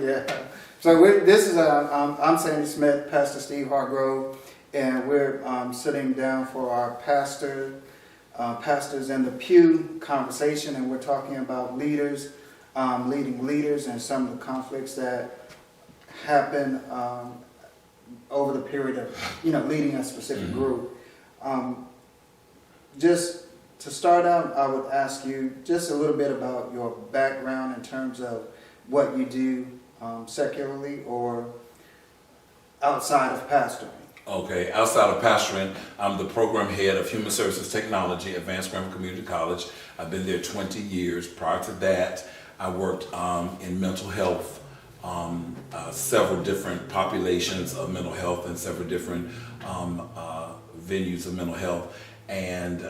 Yeah. So this is I'm Sandy Smith, Pastor Steve Hargrove, and we're sitting down for our pastors in the pew conversation, and we're talking about leaders, leading leaders, and some of the conflicts that happen over the period of leading a specific group. Just to start out, I would ask you just a little bit about your background in terms of what you do secularly or outside of pastoring. Okay, outside of pastoring, I'm the program head of Human Services Technology at Vance Graham Community College. I've been there 20 years. Prior to that, I worked in mental health, several different populations of mental health and several different venues of mental health. And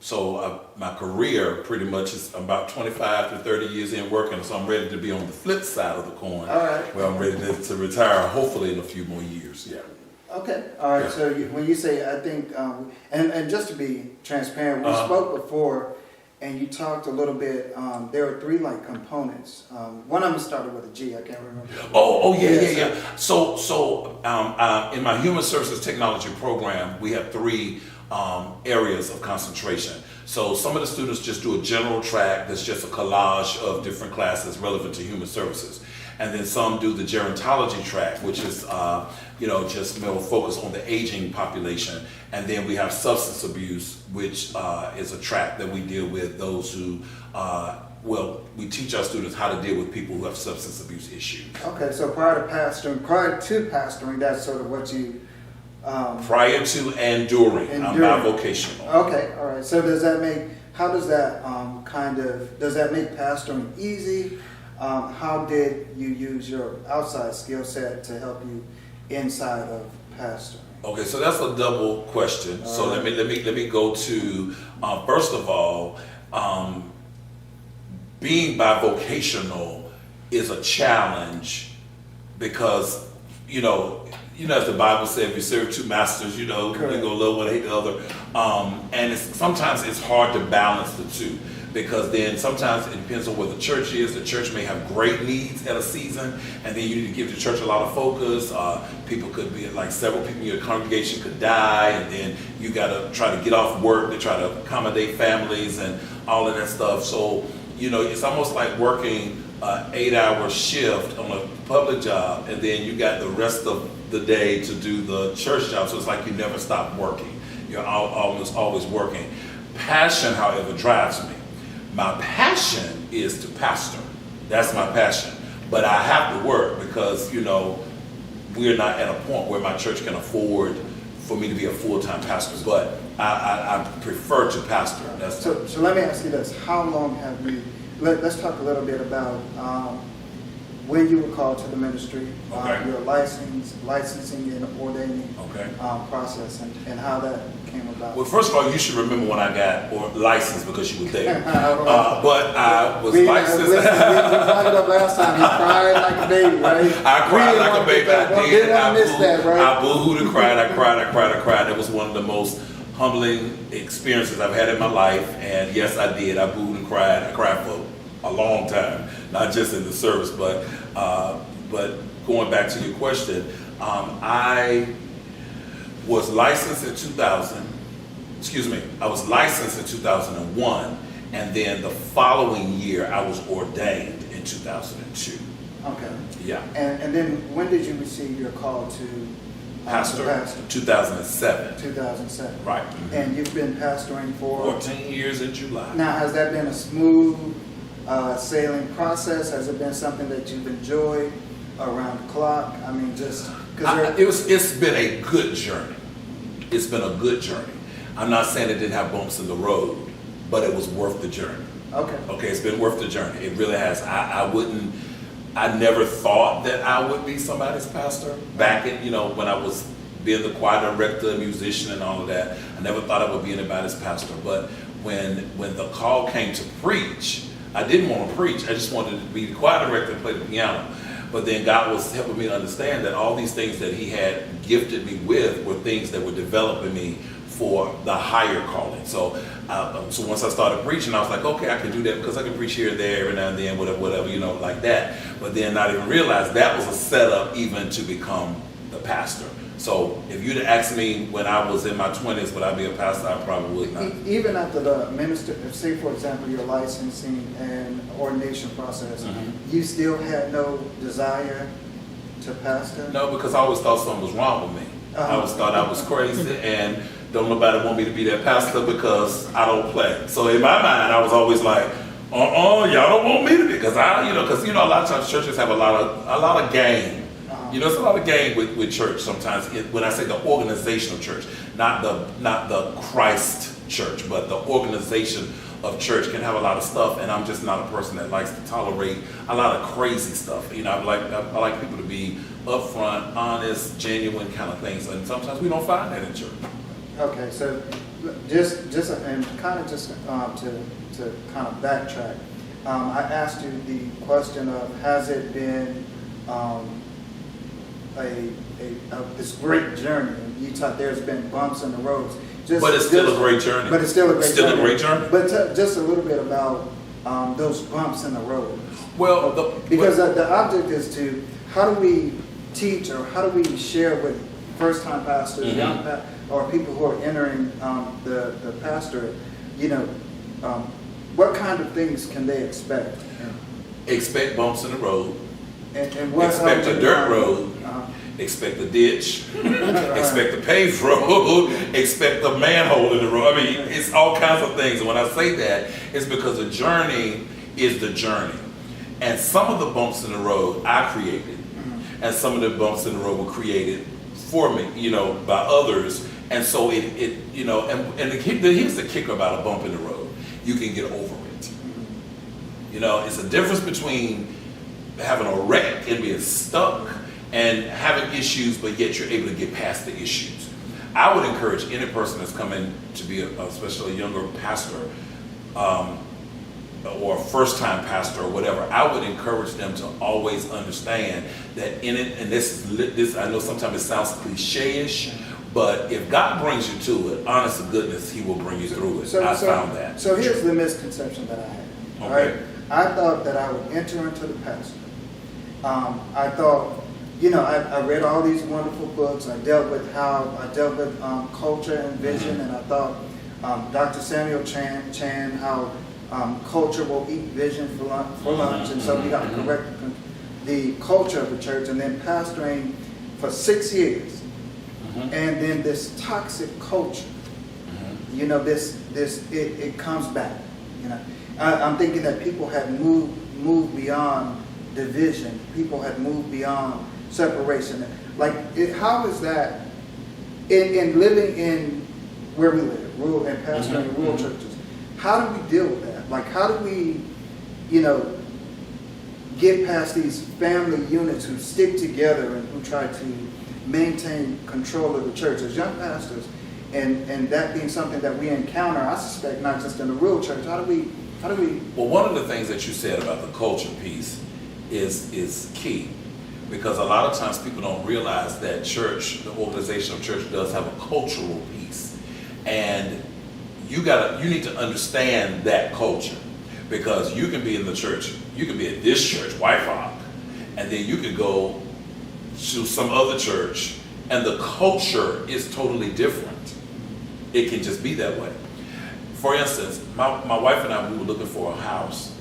so my career pretty much is about 25 to 30 years in working, so I'm ready to be on the flip side of the coin. All right. Where I'm ready to retire, hopefully in a few more years, yeah. Okay, all right, Yeah. so when you say, I think, and just to be transparent, we spoke before, and you talked a little bit, there are three components. One of them started with a G, I can't remember. Yeah. So in my Human Services Technology program, we have three areas of concentration. So some of the students just do a general track that's just a collage of different classes relevant to human services. And then some do the gerontology track, which is just more focused on the aging population. And then we have substance abuse, which is a track that we deal with those who we teach our students how to deal with people who have substance abuse issues. Okay, so prior to pastoring, that's sort of what you Prior to and during. I'm bivocational. Okay, all right. So does that make does that make pastoring easy? How did you use your outside skill set to help you inside of pastoring? Okay, so that's a double question. So let me go to first of all, being bivocational is a challenge because as the Bible said, if you serve two masters, you're gonna love one, hate the other. And sometimes it's hard to balance the two because then sometimes it depends on where the church is. The church may have great needs at a season, and then you need to give the church a lot of focus. People could be several people in your congregation could die, and then you gotta try to get off work to try to accommodate families and all of that stuff. So, it's almost like working an 8-hour shift on a public job, and then you got the rest of the day to do the church job. So it's like you never stop working. You're almost always working. Passion, however, drives me. My passion is to pastor. That's my passion. But I have to work because, we're not at a point where my church can afford for me to be a full-time pastor. But I prefer to pastor. So let me ask you this. How long have you, let's talk a little bit about when you were called to the ministry, your licensing and ordaining process, and how that came about. Well, first of all, you should remember when I got licensed because you were there. But I was licensed. We brought it up last time. You cried like a baby, right? I cried like a baby. I did. I boohooed and cried. I cried. That was one of the most humbling experiences I've had in my life. And yes, I did. I booed and cried. I cried for a long time, not just in the service, but going back to your question, I was licensed in 2000. I was licensed in 2001, and then the following year I was ordained in 2002. Okay. Yeah. And then when did you receive your call to pastor? 2007. 2007. Right. Mm-hmm. And you've been pastoring for 14 years in July. Now, has that been a smooth sailing process? Has it been something that you've enjoyed around the clock? I mean, just because it's been a good journey. It's been a good journey. I'm not saying it didn't have bumps in the road, but it was worth the journey. Okay, it's been worth the journey. It really has. I never thought that I would be somebody's pastor back in, when I was being the choir director, musician, and all of that. I never thought I would be anybody's pastor. But when the call came to preach, I didn't want to preach. I just wanted to be the choir director and play the piano. But then God was helping me to understand that all these things that He had gifted me with were things that were developing me for the higher calling. So once I started preaching, I was like, okay, I can do that because I can preach here, there, every now and then, whatever, like that. But then not even realize that was a setup even to become the pastor. So if you'd asked me when I was in my 20s, would I be a pastor? I probably would not. Even after the minister, say for example, your licensing and ordination process, you still had no desire to pastor? No, because I always thought something was wrong with me. I always thought I was crazy and don't nobody want me to be that pastor because I don't play. So in my mind, I was always like, y'all don't want me to be, because a lot of times churches have a lot of game. It's a lot of game with church sometimes. When I say the organizational church, not the Christ church, but the organization of church can have a lot of stuff, and I'm just not a person that likes to tolerate a lot of crazy stuff. I like people to be upfront, honest, genuine kind of things, and sometimes we don't find that in church. Okay, so just and kind of just to kind of backtrack, I asked you the question of has it been this great journey? You thought there's been bumps in the roads. But it's still a great journey. But it's still a great journey. But just a little bit about those bumps in the road. Well, because the object is to, how do we teach or how do we share with first-time pastors, young or people who are entering the pastorate, what kind of things can they expect? Expect bumps in the road. And what expect a dirt road. Expect a ditch. Expect a paved road. Expect a manhole in the road. I mean, it's all kinds of things. And when I say that, it's because a journey is the journey. And some of the bumps in the road I created. And some of the bumps in the road were created for me, by others. And so here's the kicker about a bump in the road. You can get over it. It's a difference between having a wreck and being stuck and having issues, but yet you're able to get past the issues. I would encourage any person that's coming to be, especially a younger pastor, or a first-time pastor or whatever, I would encourage them to always understand that in it, and this I know sometimes it sounds cliche-ish, but if God brings you to it, honest to goodness, He will bring you through it. I found that. So here's the misconception that I had. Okay. Right? I thought that I would enter into the pastor. I thought, I read all these wonderful books. I dealt with culture and vision, and I thought Dr. Samuel Chan, how culture will eat vision for lunch, and so we got to correct the culture of the church, and then pastoring for 6 years, and then this toxic culture, it comes back. I'm thinking that people had moved beyond division. People had moved beyond separation. How is that in living in where we live, rural and pastoring rural churches? How do we deal with that? How do we, get past these family units who stick together and who try to maintain control of the church as young pastors, and that being something that we encounter, I suspect, not just in the rural church. How do we? Well, one of the things that you said about the culture piece is key, because a lot of times people don't realize that church, the organization of church, does have a cultural piece, and you need to understand that culture, because you can be in the church, you can be at this church, White Rock, and then you could go to some other church, and the culture is totally different. It can just be that way. For instance, my wife and I, we were looking for a house.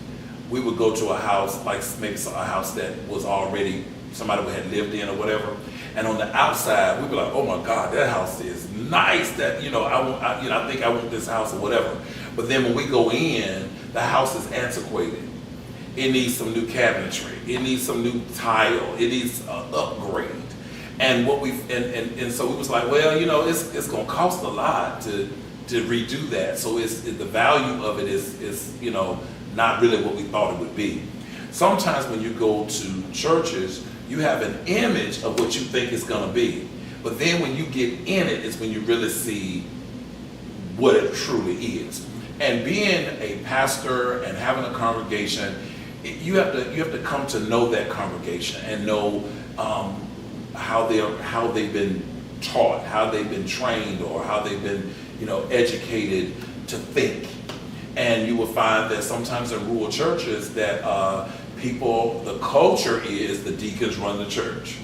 We would go to a house, like maybe a house that was already somebody had lived in or whatever, and on the outside, we'd be like, "Oh my God, that house is nice. That I think I want this house or whatever." But then when we go in, the house is antiquated. It needs some new cabinetry. It needs some new tile. It needs an upgrade. And so we was like, well, it's going to cost a lot to redo that. So the value of it is not really what we thought it would be. Sometimes when you go to churches, you have an image of what you think it's going to be. But then when you get in it, is when you really see what it truly is. And being a pastor and having a congregation, you have to come to know that congregation and know how they've been taught, how they've been trained, or how they've been educated to think. And you will find that sometimes in rural churches that the culture is the deacons run the church.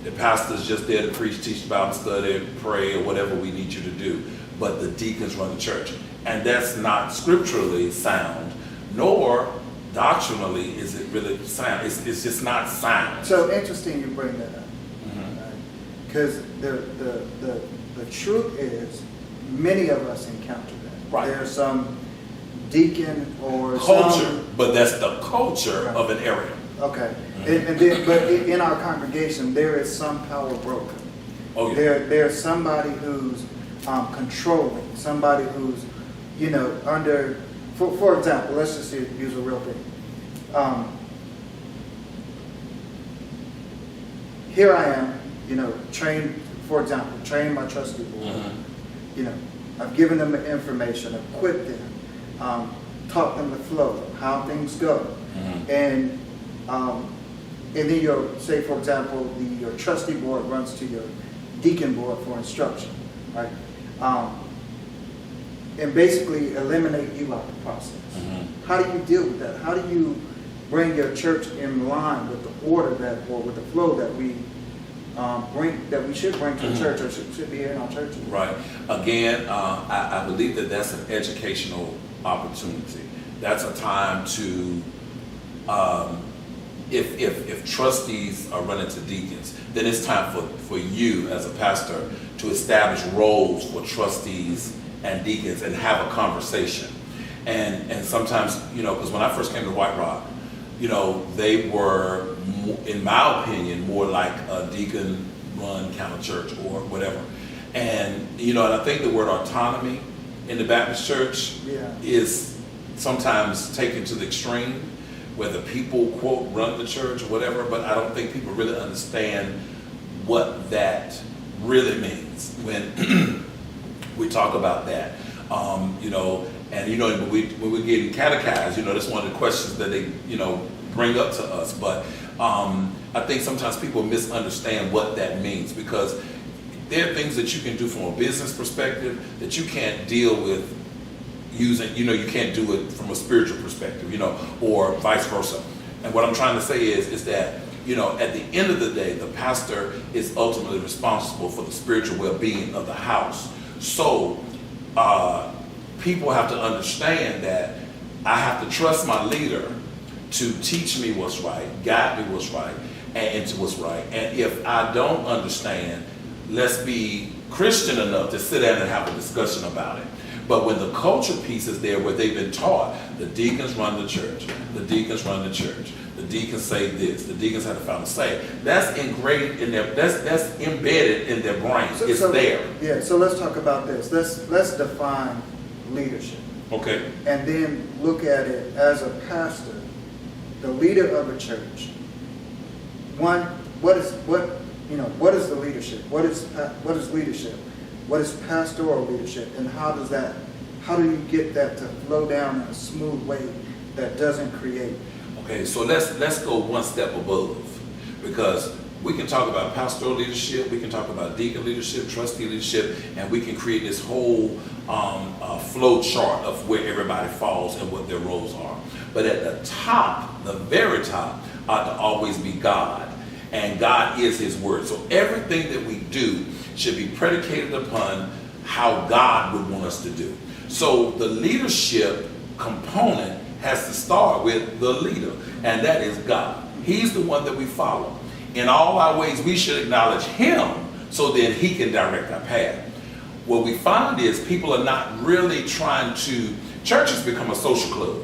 The pastor's just there to preach, teach Bible study, pray, or whatever we need you to do. But the deacons run the church. And that's not scripturally sound, nor doctrinally is it really sound. It's just not sound. So interesting you bring that up. Because the truth is, many of us encounter that. Right. There's some deacon or Culture, but that's the culture of an area. Okay. And then, but in our congregation, there is some power broker. Oh, yeah. There's somebody who's controlling, somebody who's, under, for example, let's just use a real thing. Here I am, trained, for example, train my trustee board. I've given them the information, equipped them, taught them the flow, how things go. And then say, for example, your trustee board runs to your deacon board for instruction, right? And basically eliminate you out of the process. How do you deal with that? How do you bring your church in line with the order or with the flow that we should bring to the church, or should be in our churches? Right. Again, I believe that that's an educational opportunity. That's a time to, if trustees are running to deacons, then it's time for you as a pastor to establish roles for trustees and deacons and have a conversation. And sometimes, because when I first came to White Rock, they were, in my opinion, more like a deacon-run kind of church or whatever. And, and I think the word autonomy in the Baptist church is sometimes taken to the extreme, where the people, quote, run the church or whatever, but I don't think people really understand what that really means when we talk about that. And when we're getting catechized, that's one of the questions that they, bring up to us. But I think sometimes people misunderstand what that means, because there are things that you can do from a business perspective that you can't deal with using, you can't do it from a spiritual perspective, or vice versa. And what I'm trying to say is that, at the end of the day, the pastor is ultimately responsible for the spiritual well-being of the house. So people have to understand that I have to trust my leader to teach me what's right, guide me what's right, and into what's right. And if I don't understand, let's be Christian enough to sit down and have a discussion about it. But when the culture piece is there, where they've been taught, the deacons run the church, the deacons run the church, the deacons say this, the deacons have the final say. That's engraved in their, that's embedded in their brains. It's there. Yeah. So let's talk about this. Let's define leadership. Okay. And then look at it as a pastor, the leader of a church. One, what is the leadership? What is leadership? What is pastoral leadership, and how do you get that to flow down in a smooth way that doesn't create? Okay, so let's go one step above, because we can talk about pastoral leadership, we can talk about deacon leadership, trustee leadership, and we can create this whole flow chart of where everybody falls and what their roles are. But at the top, the very top, ought to always be God, and God is His Word. So everything that we do should be predicated upon how God would want us to do. So the leadership component has to start with the leader, and that is God. He's the one that we follow. In all our ways, we should acknowledge Him so that He can direct our path. What we find is people are not really trying to, churches become a social club.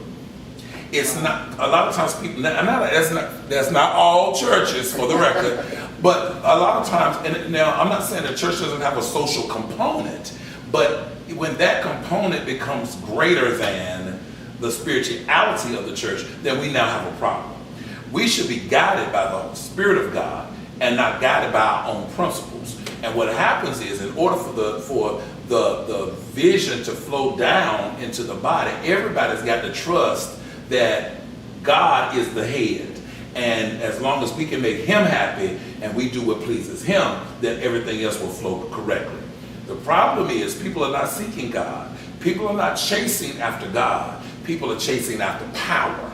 It's not, a lot of times people, that's not all churches, for the record, but a lot of times, and now I'm not saying the church doesn't have a social component, but when that component becomes greater than the spirituality of the church, then we now have a problem. We should be guided by the Spirit of God and not guided by our own principles. And what happens is, in order for the vision to flow down into the body, everybody's got to trust that God is the head. And as long as we can make Him happy and we do what pleases Him, then everything else will flow correctly. The problem is people are not seeking God. People are not chasing after God. People are chasing after power.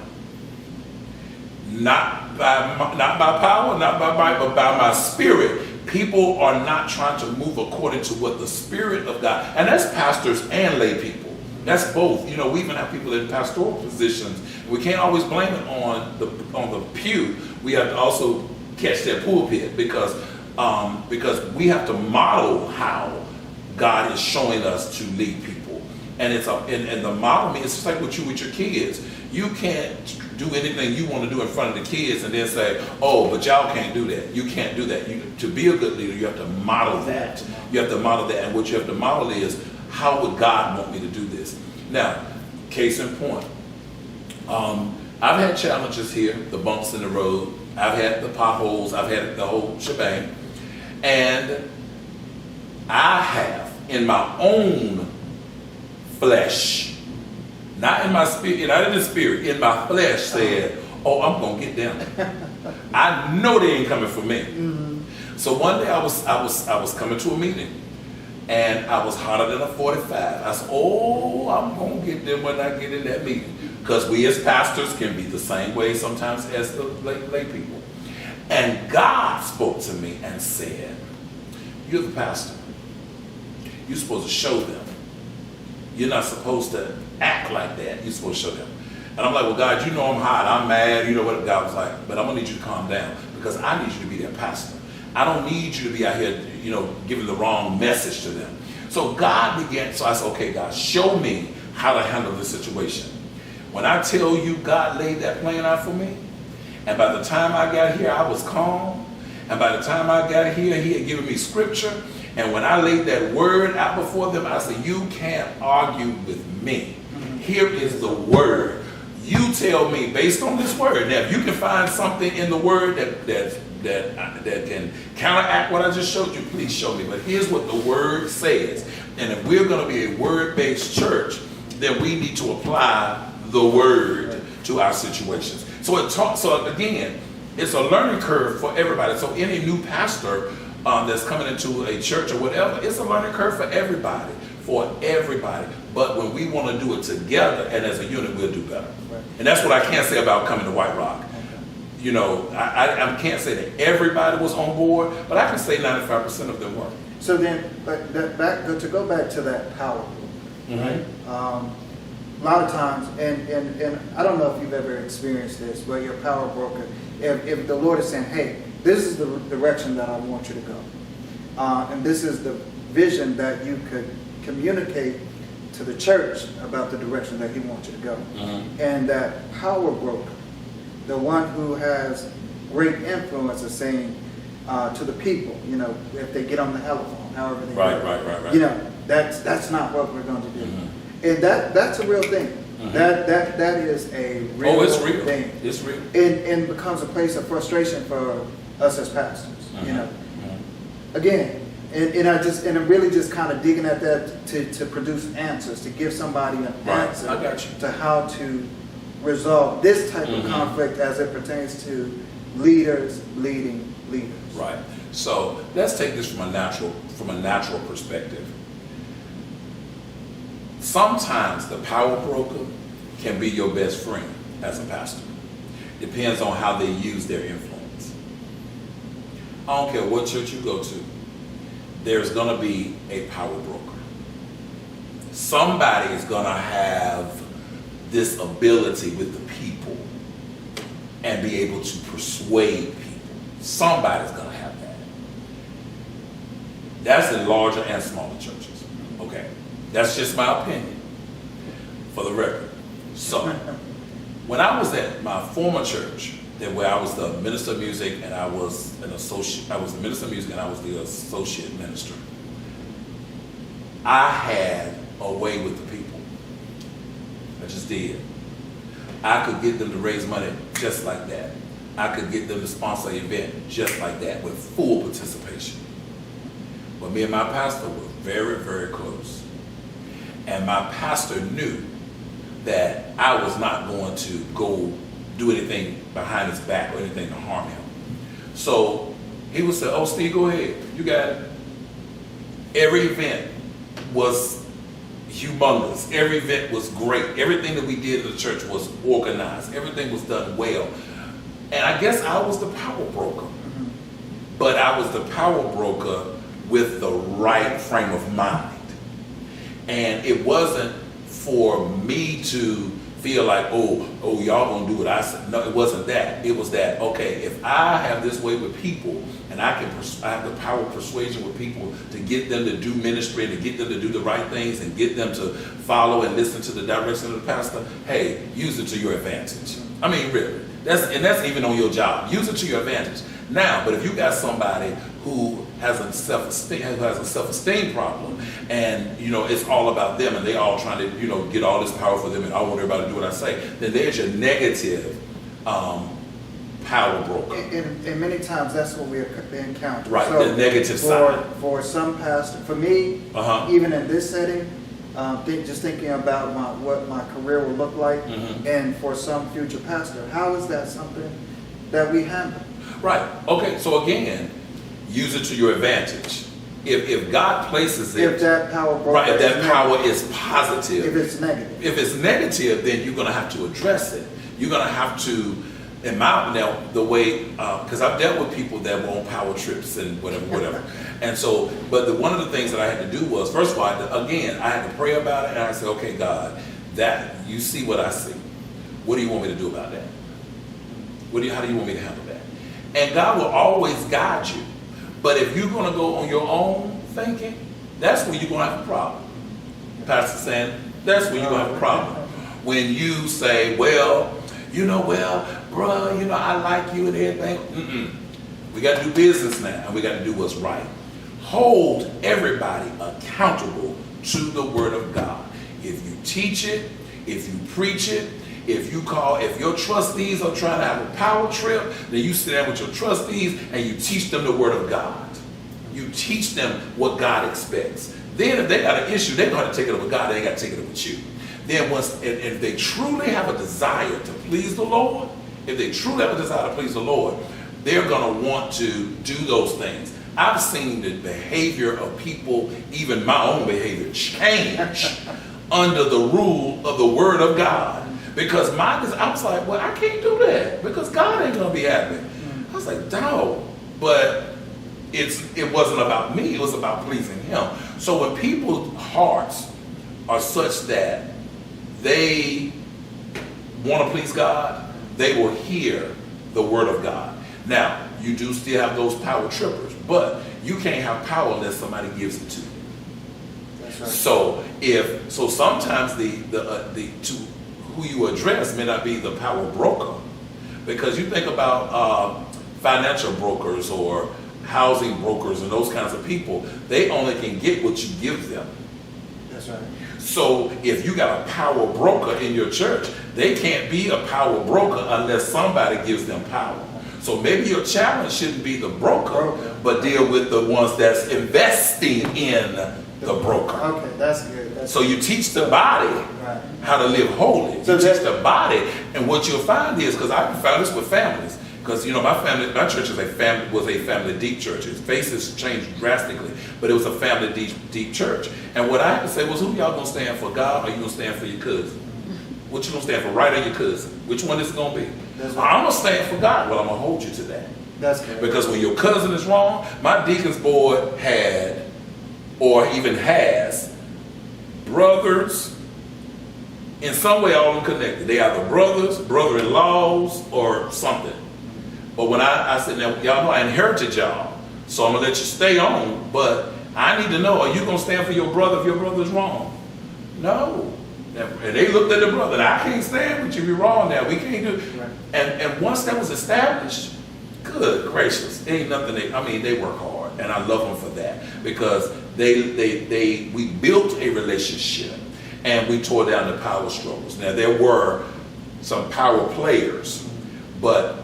Not by power, not by might, but by my spirit. People are not trying to move according to what the Spirit of God, and that's pastors and lay people. That's both. You know, we even have people in pastoral positions. We can't always blame it on the pew. We have to also catch that pulpit because we have to model how God is showing us to lead people. And it's and the modeling, it's just like with you with your kids. You can't do anything you want to do in front of the kids and then say, oh, but y'all can't do that. You can't do that. To be a good leader, you have to model that. You have to model that. And what you have to model is, how would God want me to do this? Now, case in point, I've had challenges here, the bumps in the road. I've had the potholes. I've had the whole shebang. And I have, in my own flesh, not in my spirit, not in the spirit, in my flesh said, oh, I'm going to get them. I know they ain't coming for me. Mm-hmm. So one day I was coming to a meeting, and I was hotter than a 45. I said, oh, I'm going to get them when I get in that meeting. Because we as pastors can be the same way sometimes as the lay people. And God spoke to me and said, you're the pastor. You're supposed to show them. You're not supposed to act like that. You're supposed to show them. And I'm like, well, God, you know I'm hot. I'm mad. You know what? God was like, but I'm going to need you to calm down because I need you to be their pastor. I don't need you to be out here, giving the wrong message to them. So God began, so I said, okay, God, show me how to handle this situation. When I tell you God laid that plan out for me, and by the time I got here, I was calm. And by the time I got here, he had given me scripture. And when I laid that word out before them, I said, you can't argue with me. Mm-hmm. Here is the word. You tell me based on this word. Now, if you can find something in the word that can counteract what I just showed you, please show me. But here's what the word says. And if we're going to be a word-based church, then we need to apply the word to our situations. So again, it's a learning curve for everybody. So any new pastor that's coming into a church or whatever, it's a learning curve for everybody. But when we want to do it together and as a unit, we'll do better. Right. And that's what I can't say about coming to White Rock. Okay. I can't say that everybody was on board, but I can say 95% of them were. So then, to go back to that power group, mm-hmm. right? A lot of times, and I don't know if you've ever experienced this, where you're a power broker, if the Lord is saying, hey, this is the direction that I want you to go, and this is the vision that you could communicate to the church about the direction that he wants you to go. Mm-hmm. And that power broker, the one who has great influence, is saying to the people, if they get on the telephone, however they do it, right. That's not what we're going to do. Mm-hmm. And that's a real thing. Mm-hmm. That is a real it's real thing. It's real. And becomes a place of frustration for us as pastors. Mm-hmm. Mm-hmm. Again, and I'm really just kind of digging at that to produce answers, to give somebody an answer to how to resolve this type mm-hmm. of conflict as it pertains to leaders leading leaders. Right. So let's take this from a natural perspective. Sometimes the power broker can be your best friend as a pastor. Depends on how they use their influence. I don't care what church you go to, there's going to be a power broker. Somebody is going to have this ability with the people and be able to persuade people. Somebody's going to have that. That's in larger and smaller churches. Okay. That's just my opinion, for the record. So, when I was at my former church, where I was the minister of music and I was the minister of music and I was the associate minister, I had a way with the people. I just did. I could get them to raise money just like that. I could get them to sponsor an event just like that with full participation. But me and my pastor were very, very close. And my pastor knew that I was not going to go do anything behind his back or anything to harm him. So he would say, oh, Steve, go ahead. You got it. Every event was humongous. Every event was great. Everything that we did in the church was organized. Everything was done well. And I guess I was the power broker. But I was the power broker with the right frame of mind. And it wasn't for me to feel like, oh, y'all gonna do what I said. No, it wasn't that. It was that, okay, if I have this way with people, and I have the power of persuasion with people to get them to do ministry, to get them to do the right things, and get them to follow and listen to the direction of the pastor, hey, use it to your advantage. I mean, really. That's even on your job. Use it to your advantage. Now, but if you got somebody who has a self-esteem problem, and it's all about them, and they all trying to get all this power for them, and I want everybody to do what I say, then there's your negative power broker. And many times that's what we encounter. Right, so the negative side. For some pastors, for me, even in this setting, just thinking about what my career will look like, and for some future pastor, how is that something that we handle? Right. Okay. So again, use it to your advantage. If God places it, if that power, right, if that power is positive, if it's negative, then you're going to have to address it. You're going to have to, now the way, because I've dealt with people that were on power trips and whatever. And so, but one of the things that I had to do was, first of all, I had to pray about it, and I said, okay, God, that you see what I see. What do you want me to do about that? How do you want me to handle that? And God will always guide you. But if you're going to go on your own thinking, that's where you're going to have a problem. Pastor saying, that's where you're going to have a problem. When you say, bruh, I like you and everything. We got to do business now, and we got to do what's right. Hold everybody accountable to the Word of God. If you teach it, if you preach it, if your trustees are trying to have a power trip, then you sit down with your trustees and you teach them the Word of God. You teach them what God expects. Then if they got an issue, they're going to take it up with God, they ain't got to take it up with you. Then if they truly have a desire to please the Lord, they're going to want to do those things. I've seen the behavior of people, even my own behavior, change under the rule of the Word of God. Because I was like, well, I can't do that because God ain't going to be happy. I was like, no. But it wasn't about me. It was about pleasing Him. So when people's hearts are such that they want to please God, they will hear the Word of God. Now, you do still have those power trippers, but you can't have power unless somebody gives it to you. That's right. So sometimes the who you address may not be the power broker, because you think about financial brokers or housing brokers and those kinds of people, they only can get what you give them. That's right. So if you got a power broker in your church, they can't be a power broker unless somebody gives them power. So maybe your challenge shouldn't be the broker, but deal with the ones that's investing in the broker. Okay, that's good. So you teach the body how to live holy. You teach the body, and what you'll find is, because I found this with families, because my church was a family deep church. Its faces changed drastically, but it was a family deep church. And what I had to say was, who y'all gonna stand for, God, or you gonna stand for your cousin? What you gonna stand for, right, or your cousin? Which one is it gonna be? I'm gonna stand for God. Well, I'm gonna hold you to that. That's good. Because when your cousin is wrong, my deacons board had, or even has, brothers, in some way all of them connected. They either brothers, brother-in-laws, or something. But when I said, now y'all know I inherited y'all, so I'm gonna let you stay on, but I need to know, are you gonna stand for your brother if your brother's wrong? No. And they looked at the brother, I can't stand with you, you're wrong now, we can't do it. Right. And once that was established, good gracious, ain't nothing, they work hard, and I love them for that, because we built a relationship, and we tore down the power struggles. Now there were some power players, but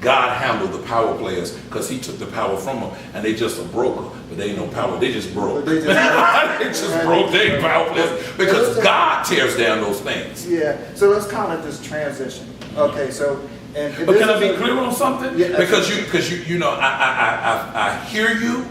God handled the power players because He took the power from them, and they just a broker, but they ain't no power. They just broke. They just broke. They ain't power players because God tears down those things. Yeah. So let's kind of just transition. Okay. So. But can I be clear on something? Yeah, because I hear you,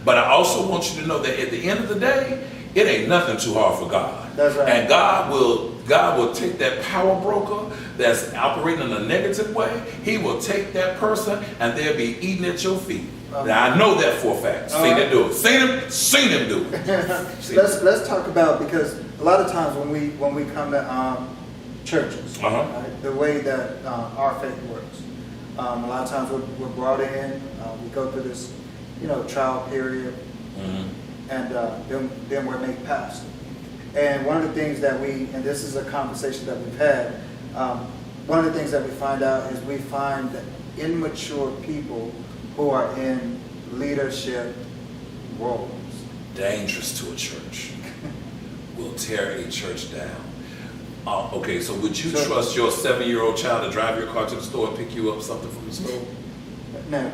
But I also want you to know that at the end of the day, it ain't nothing too hard for God. That's right. And God will take that power broker that's operating in a negative way. He will take that person and they'll be eating at your feet. Now I know that for a fact. Seen him do it. Seen him do it. Let's talk about, because a lot of times when we come to churches, right, the way that our faith works, a lot of times we're brought in, we go through this, trial period, and then we're made pastor. And one of the things that and this is a conversation that we've had, one of the things that we find out is we find that immature people who are in leadership roles. Dangerous to a church. Will tear a church down. Okay, so would you trust your 7-year-old child to drive your car to the store and pick you up something from the store? No.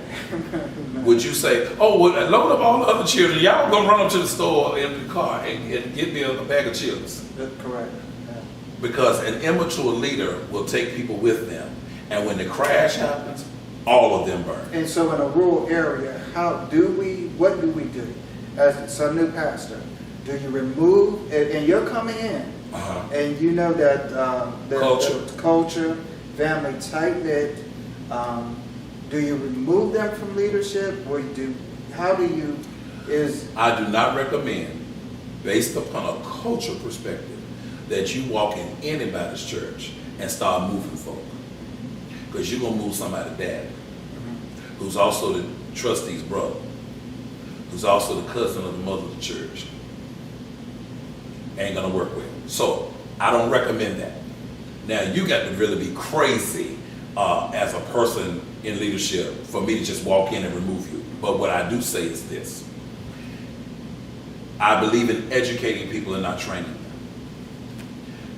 Would you say, oh, well, load up all the other children, y'all gonna run up to the store in the car and get me a bag of chips? That's correct. Yeah. Because an immature leader will take people with them, and when the crash happens, all of them burn. And so in a rural area, what do we do? As a new pastor, do you remove, and you're coming in, and you know that the culture, family tight-knit, do you remove them from leadership, or I do not recommend, based upon a culture perspective, that you walk in anybody's church and start moving folk. Because you're going to move somebody's dad, who's also the trustee's brother, who's also the cousin of the mother of the church. Ain't going to work well. So I don't recommend that. Now, you got to really be crazy as a person in leadership for me to just walk in and remove you. But what I do say is this. I believe in educating people and not training them.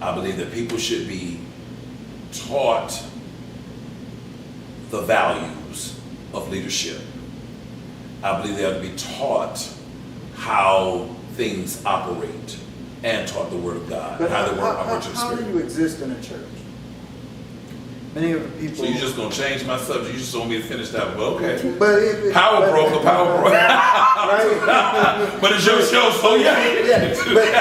I believe that people should be taught the values of leadership. I believe they ought to be taught how things operate and taught the Word of God. But how they work operate to the Spirit. How do you exist in a church? Many of the people. So you're just gonna change my subject? You just want me to finish that one? But okay. But power broker. Right. But it's your show, so yeah. But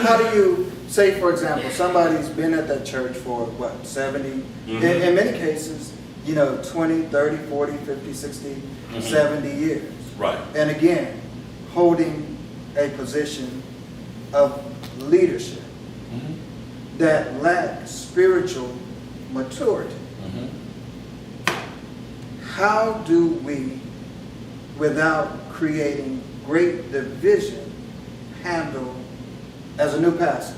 how do you say, for example, somebody's been at that church for 70? In many cases, 20, 30, 40, 50, 60, 70 years. Right. And again, holding a position of leadership that lacks spiritual maturity. How do we, without creating great division, handle as a new pastor?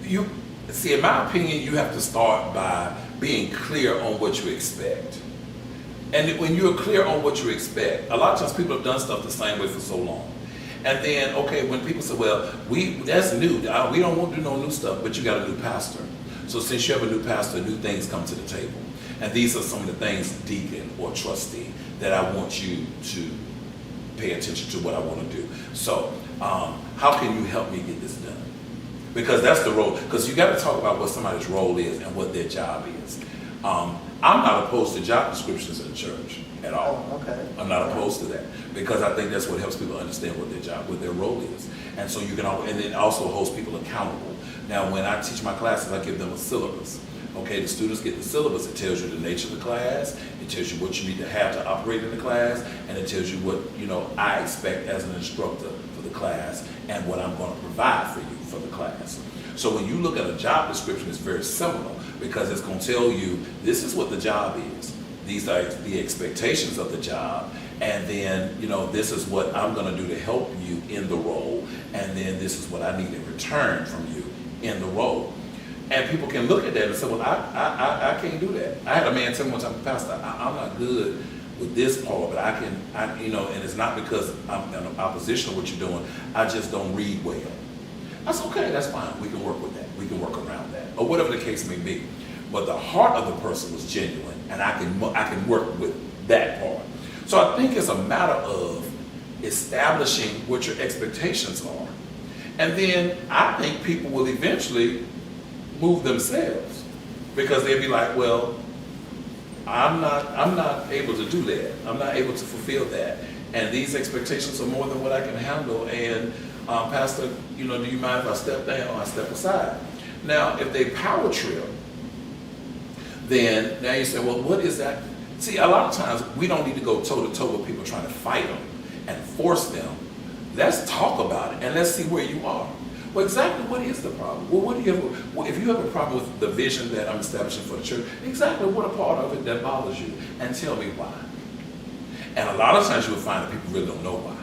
You see, in my opinion, you have to start by being clear on what you expect. And when you're clear on what you expect, a lot of times people have done stuff the same way for so long. And then, okay, when people say, well, that's new, we don't want to do no new stuff, but you got a new pastor. So since you have a new pastor, new things come to the table. And these are some of the things, deacon or trustee, that I want you to pay attention to what I want to do. So how can you help me get this done? Because that's the role. Because you got to talk about what somebody's role is and what their job is. I'm not opposed to job descriptions in the church at all. Oh, okay. I'm not opposed to that because I think that's what helps people understand what their role is. And so you can, and it also holds people accountable. Now, when I teach my classes, I give them a syllabus. Okay, the students get the syllabus. It tells you the nature of the class. It tells you what you need to have to operate in the class, and it tells you what I expect as an instructor for the class and what I'm going to provide for you for the class. So when you look at a job description, it's very similar because it's going to tell you this is what the job is. These are the expectations of the job, and then this is what I'm going to do to help you in the role, and then this is what I need in return from you in the role. And people can look at that and say, well, I can't do that. I had a man tell me one time, Pastor, I'm not good with this part, but I can, and it's not because I'm in opposition to what you're doing. I just don't read well. That's okay, that's fine. We can work with that. We can work around that, or whatever the case may be. But the heart of the person was genuine, and I can work with that part. So I think it's a matter of establishing what your expectations are. And then I think people will eventually move themselves because they'll be like, well, I'm not able to do that. I'm not able to fulfill that. and these expectations are more than what I can handle. And Pastor, do you mind if I step down? I step aside. Now, if they power trip, then now you say, well, what is that? See, a lot of times we don't need to go toe to toe with people trying to fight them and force them. Let's talk about it and let's see where you are. Well, exactly what is the problem? Well, what do you have? Well, if you have a problem with the vision that I'm establishing for the church, exactly what a part of it that bothers you, and tell me why. And a lot of times you will find that people really don't know why.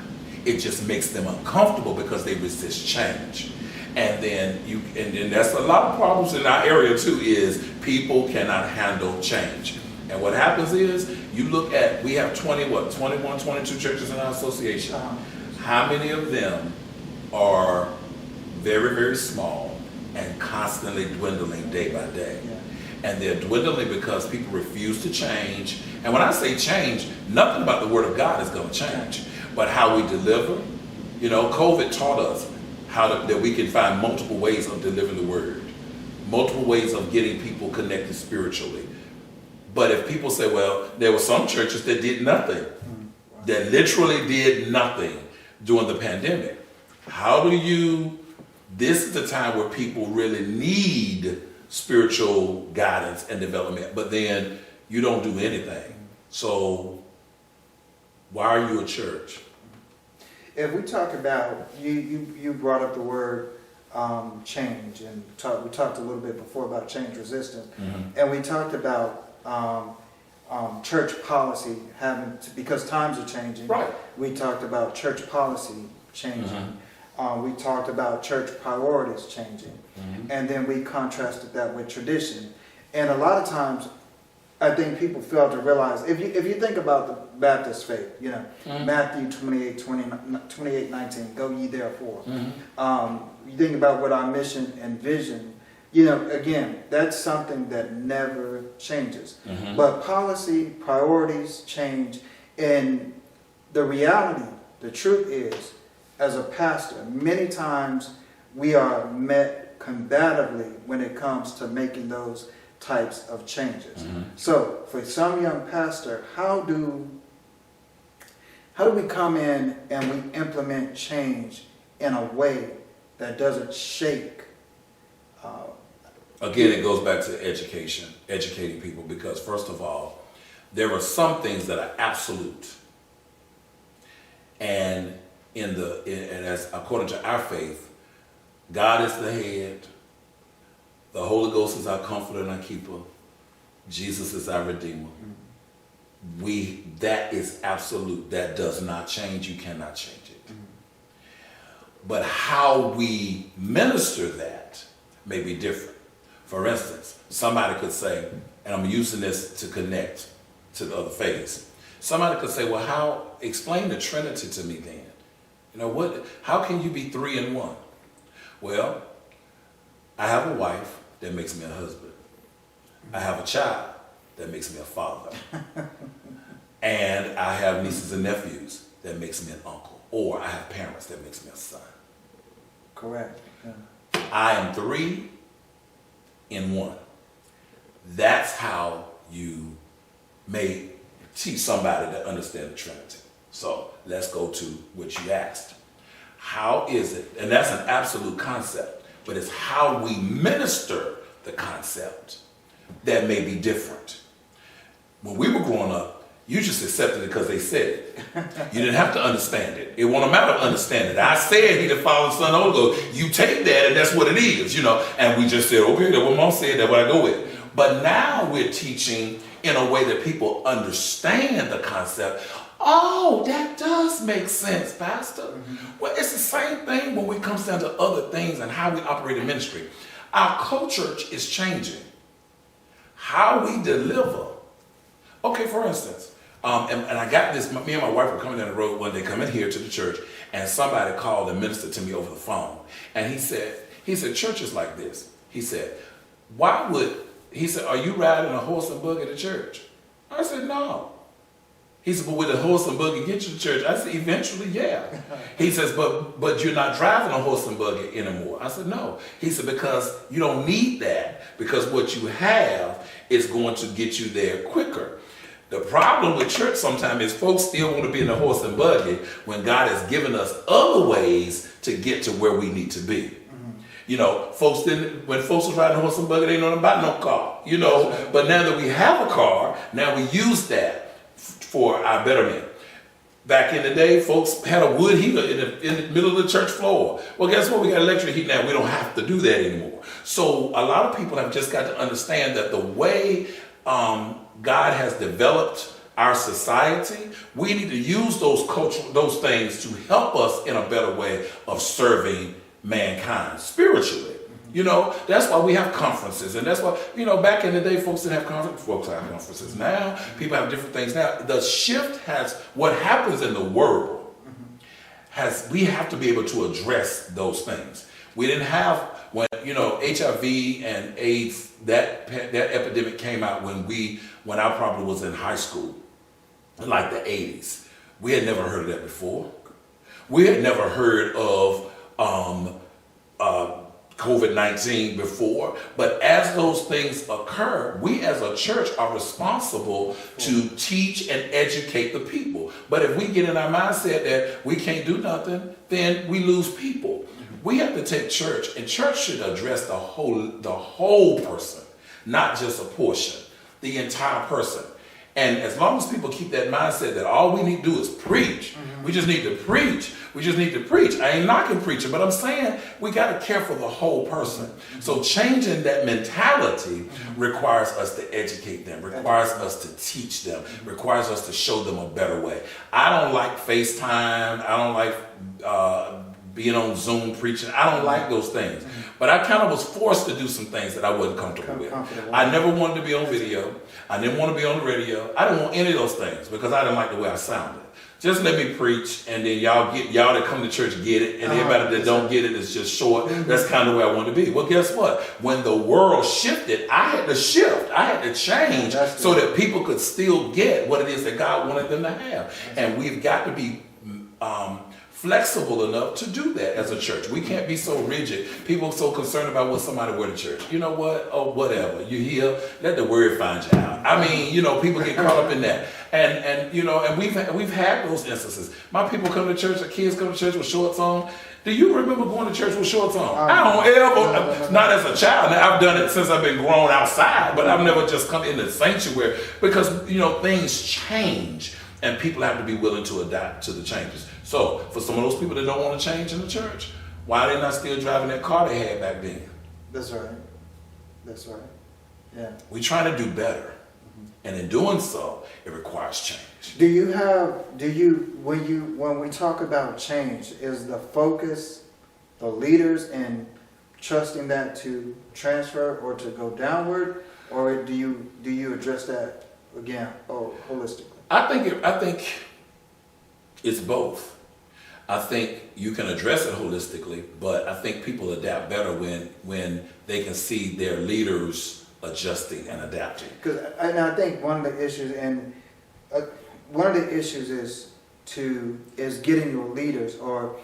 It just makes them uncomfortable because they resist change. And then that's a lot of problems in our area too, is people cannot handle change. And what happens is, you look at, we have 21, 22 churches in our association. How many of them are very, very small and constantly dwindling day by day? And they're dwindling because people refuse to change. And when I say change, nothing about the Word of God is going to change. But how we deliver, COVID taught us that we can find multiple ways of delivering the Word, multiple ways of getting people connected spiritually. But if people say, well, there were some churches that did nothing, that literally did nothing during the pandemic. This is the time where people really need spiritual guidance and development, but then you don't do anything. So why are you a church? If we talk about, you brought up the word change, and we talked a little bit before about change resistance, and we talked about church policy because times are changing. Right. We talked about church policy changing. We talked about church priorities changing. And then we contrasted that with tradition. And a lot of times, I think people fail to realize, if you think about the Baptist faith, Matthew 28:19, go ye therefore. You think about what our mission and vision, again, that's something that never changes. But policy, priorities change. And the reality, the truth is, as a pastor, many times we are met combatively when it comes to making those types of changes. So for some young pastor, how do we come in and we implement change in a way that doesn't shake? Again, it goes back to educating people, because first of all, there are some things that are absolute. And as according to our faith, God is the head, the Holy Ghost is our comforter and our keeper, Jesus is our redeemer. That is absolute. That does not change. You cannot change it. But how we minister that may be different. For instance, somebody could say, and I'm using this to connect to the other faiths. Somebody could say, well, explain the Trinity to me then. How can you be 3 in 1? Well, I have a wife that makes me a husband. I have a child that makes me a father. And I have nieces and nephews that makes me an uncle. Or I have parents that makes me a son. Correct. Yeah. I am 3 in 1. That's how you may teach somebody to understand the Trinity. So let's go to what you asked. How is it, and that's an absolute concept, but it's how we minister the concept that may be different. When we were growing up, you just accepted it because they said it. You didn't have to understand it. It wasn't a matter of understanding it. I said he the Father, Son, Holy Ghost. You take that and that's what it is, and we just said, okay, that's what Mom said, that's what I go with. But now we're teaching in a way that people understand the concept. Oh, that does make sense, Pastor. Well, it's the same thing when it comes down to other things and how we operate in ministry. Our co-church is changing. How we deliver. Okay, for instance, and I got this, me and my wife were coming down the road one day, coming here to the church, and somebody called and ministered to me over the phone. And he said, church is like this. He said, are you riding a horse and buggy to church? I said, no. He said, but with a horse and buggy get you to church? I said, eventually, yeah. He says, but you're not driving a horse and buggy anymore. I said, no. He said, because you don't need that, because what you have is going to get you there quicker. The problem with church sometimes is folks still want to be in the horse and buggy when God has given us other ways to get to where we need to be. You know, when folks was riding horse and buggy, they didn't know about no car, you know. But now that we have a car, now we use that for our betterment. Back in the day, folks had a wood heater in the middle of the church floor. Well, guess what? We got electric heat now. We don't have to do that anymore. So a lot of people have just got to understand that the way God has developed our society, we need to use those things to help us in a better way of serving mankind spiritually. You know, that's why we have conferences, and that's why, you know, back in the day, folks didn't have conferences. Folks have conferences now. People have different things now. The shift has, what happens in the world we have to be able to address those things. We didn't have, when, you know, HIV and AIDS, that epidemic came out when I probably was in high school, in like the 80s. We had never heard of that before. We had never heard of COVID-19 before, but as those things occur, we as a church are responsible to teach and educate the people. But if we get in our mindset that we can't do nothing, then we lose people. We have to take church, and church should address the whole person, not just a portion, the entire person. And as long as people keep that mindset that all we need to do is preach, we just need to preach. We just need to preach. I ain't knocking preaching, but I'm saying we got to care for the whole person. So changing that mentality requires us to educate them, requires us to teach them, requires us to show them a better way. I don't like FaceTime. I don't like being on Zoom preaching. I don't like those things. But I kind of was forced to do some things that I wasn't comfortable with. I never wanted to be on video. I didn't want to be on the radio. I didn't want any of those things because I didn't like the way I sounded. Just let me preach, and then y'all that come to church get it, and everybody that don't get it is just short. That's kind of where I want to be. Well, guess what? When the world shifted, I had to shift. I had to change so that people could still get what it is that God wanted them to have. And we've got to be flexible enough to do that as a church. We can't be so rigid. People are so concerned about what somebody wear to church. You know what? Oh, whatever. You here, let the word find you out. I mean, you know, people get caught up in that. And you know, and we've had those instances. My people come to church, the kids come to church with shorts on. Do you remember going to church with shorts on? I don't ever, not as a child. Now, I've done it since I've been grown outside, but I've never just come in the sanctuary because, you know, things change and people have to be willing to adapt to the changes. So for some of those people that don't want to change in the church, why are they not still driving that car they had back then? That's right. That's right. Yeah. We're trying to do better. And in doing so, it requires change. When we talk about change, is the focus the leaders in trusting that to transfer or to go downward, or do you address that again or holistically? I think it's both. I think you can address it holistically, but I think people adapt better when they can see their leaders adjusting and adapting. Because I think one of the issues is getting your leaders, or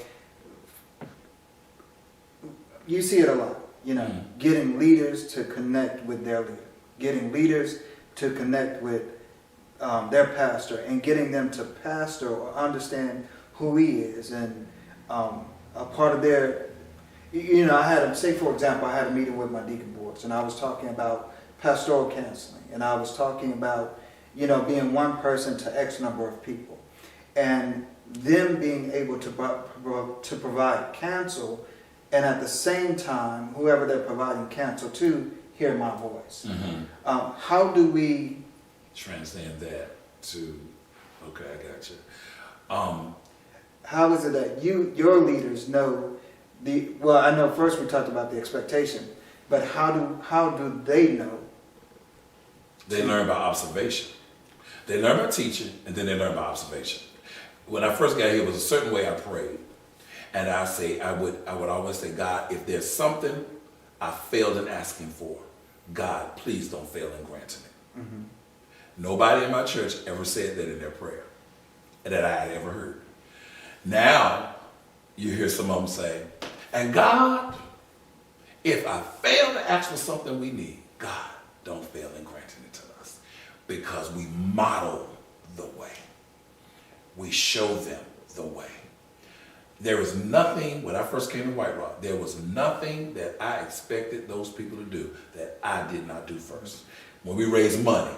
you see it a lot, you know, getting leaders to connect with their leader, getting leaders to connect with their pastor, and getting them to pastor or understand who he is, and a part of their, you know, for example, I had a meeting with my deacon boards, and I was talking about pastoral counseling, and I was talking about, you know, being one person to X number of people, and them being able to provide counsel, and at the same time, whoever they're providing counsel to, hear my voice. How do we transcend that to, okay, I got you. How is it that your leaders know I know first we talked about the expectation, but how do they know? They learn by observation. They learn by teaching, and then they learn by observation. When I first got here, it was a certain way I prayed. And I would always say, God, if there's something I failed in asking for, God, please don't fail in granting it. Nobody in my church ever said that in their prayer that I had ever heard. Now, you hear some of them say, and God, if I fail to ask for something we need, God, don't fail in granting it to us. because we model the way. We show them the way. There was nothing, when I first came to White Rock, there was nothing that I expected those people to do that I did not do first. When we raised money,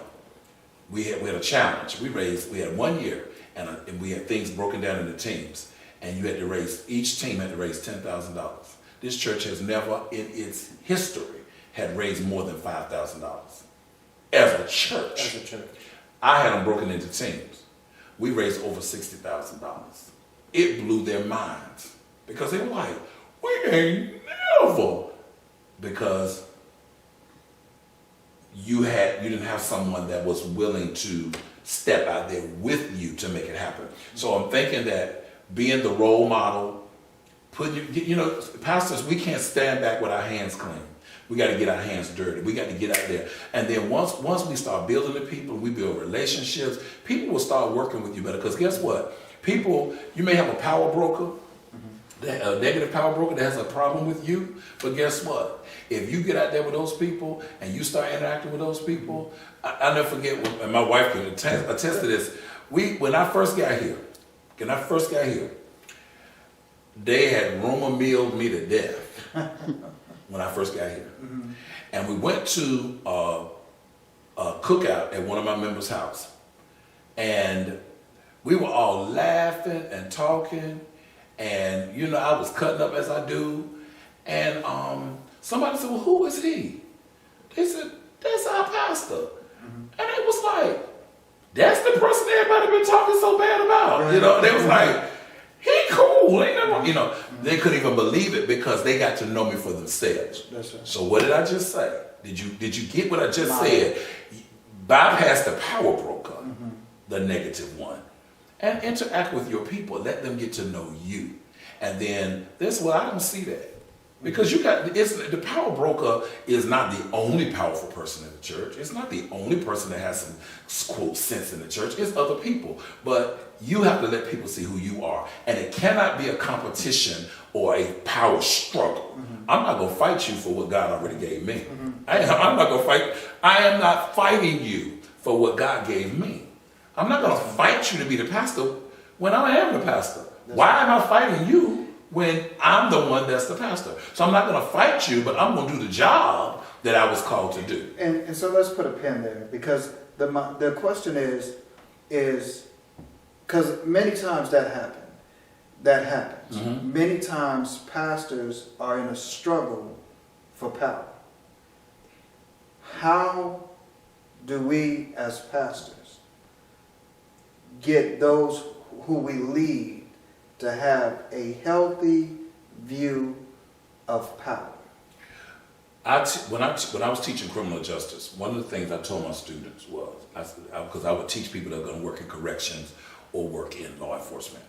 we had a challenge. We had 1 year, and we had things broken down into teams. And each team had to raise $10,000. This church has never in its history had raised more than $5,000 as a church. As a church. I had them broken into teams. We raised over $60,000. It blew their minds because they were like, we ain't never, because you didn't have someone that was willing to step out there with you to make it happen. So I'm thinking that being the role model, pastors, we can't stand back with our hands clean. We got to get our hands dirty. We got to get out there. And then once we start building the people, we build relationships, people will start working with you better. Because guess what? People, you may have a power broker, a negative power broker that has a problem with you. But guess what? If you get out there with those people and you start interacting with those people, I'll never forget, and my wife can attest to this. When I first got here, they had rumor milled me to death when I first got here. Mm-hmm. And we went to a cookout at one of my members' house. And we were all laughing and talking. And, I was cutting up as I do. And somebody said, well, who is he? They said, that's our pastor. Mm-hmm. And it was like, that's the person everybody been talking so bad about. Right. They was like, he cool. Ain't never, they couldn't even believe it because they got to know me for themselves. That's right. So what did I just say? Did you get what I just said? Bypass the power broker, the negative one, and interact with your people. Let them get to know you. And then I don't see that. Because the power broker is not the only powerful person in the church. It's not the only person that has some, quote, sense in the church. It's other people. But you have to let people see who you are. And it cannot be a competition or a power struggle. Mm-hmm. I'm not going to fight you for what God already gave me. Mm-hmm. I am not fighting you for what God gave me. I'm not going to fight you to be the pastor when I am the pastor. Why am I fighting you when I'm the one that's the pastor? So I'm not going to fight you, but I'm going to do the job that I was called to do. And so let's put a pin there, because the question is because many times that happens. Mm-hmm. Many times pastors are in a struggle for power. How do we as pastors get those who we lead to have a healthy view of power? When I was teaching criminal justice, one of the things I told my students was, because I would teach people that are going to work in corrections or work in law enforcement,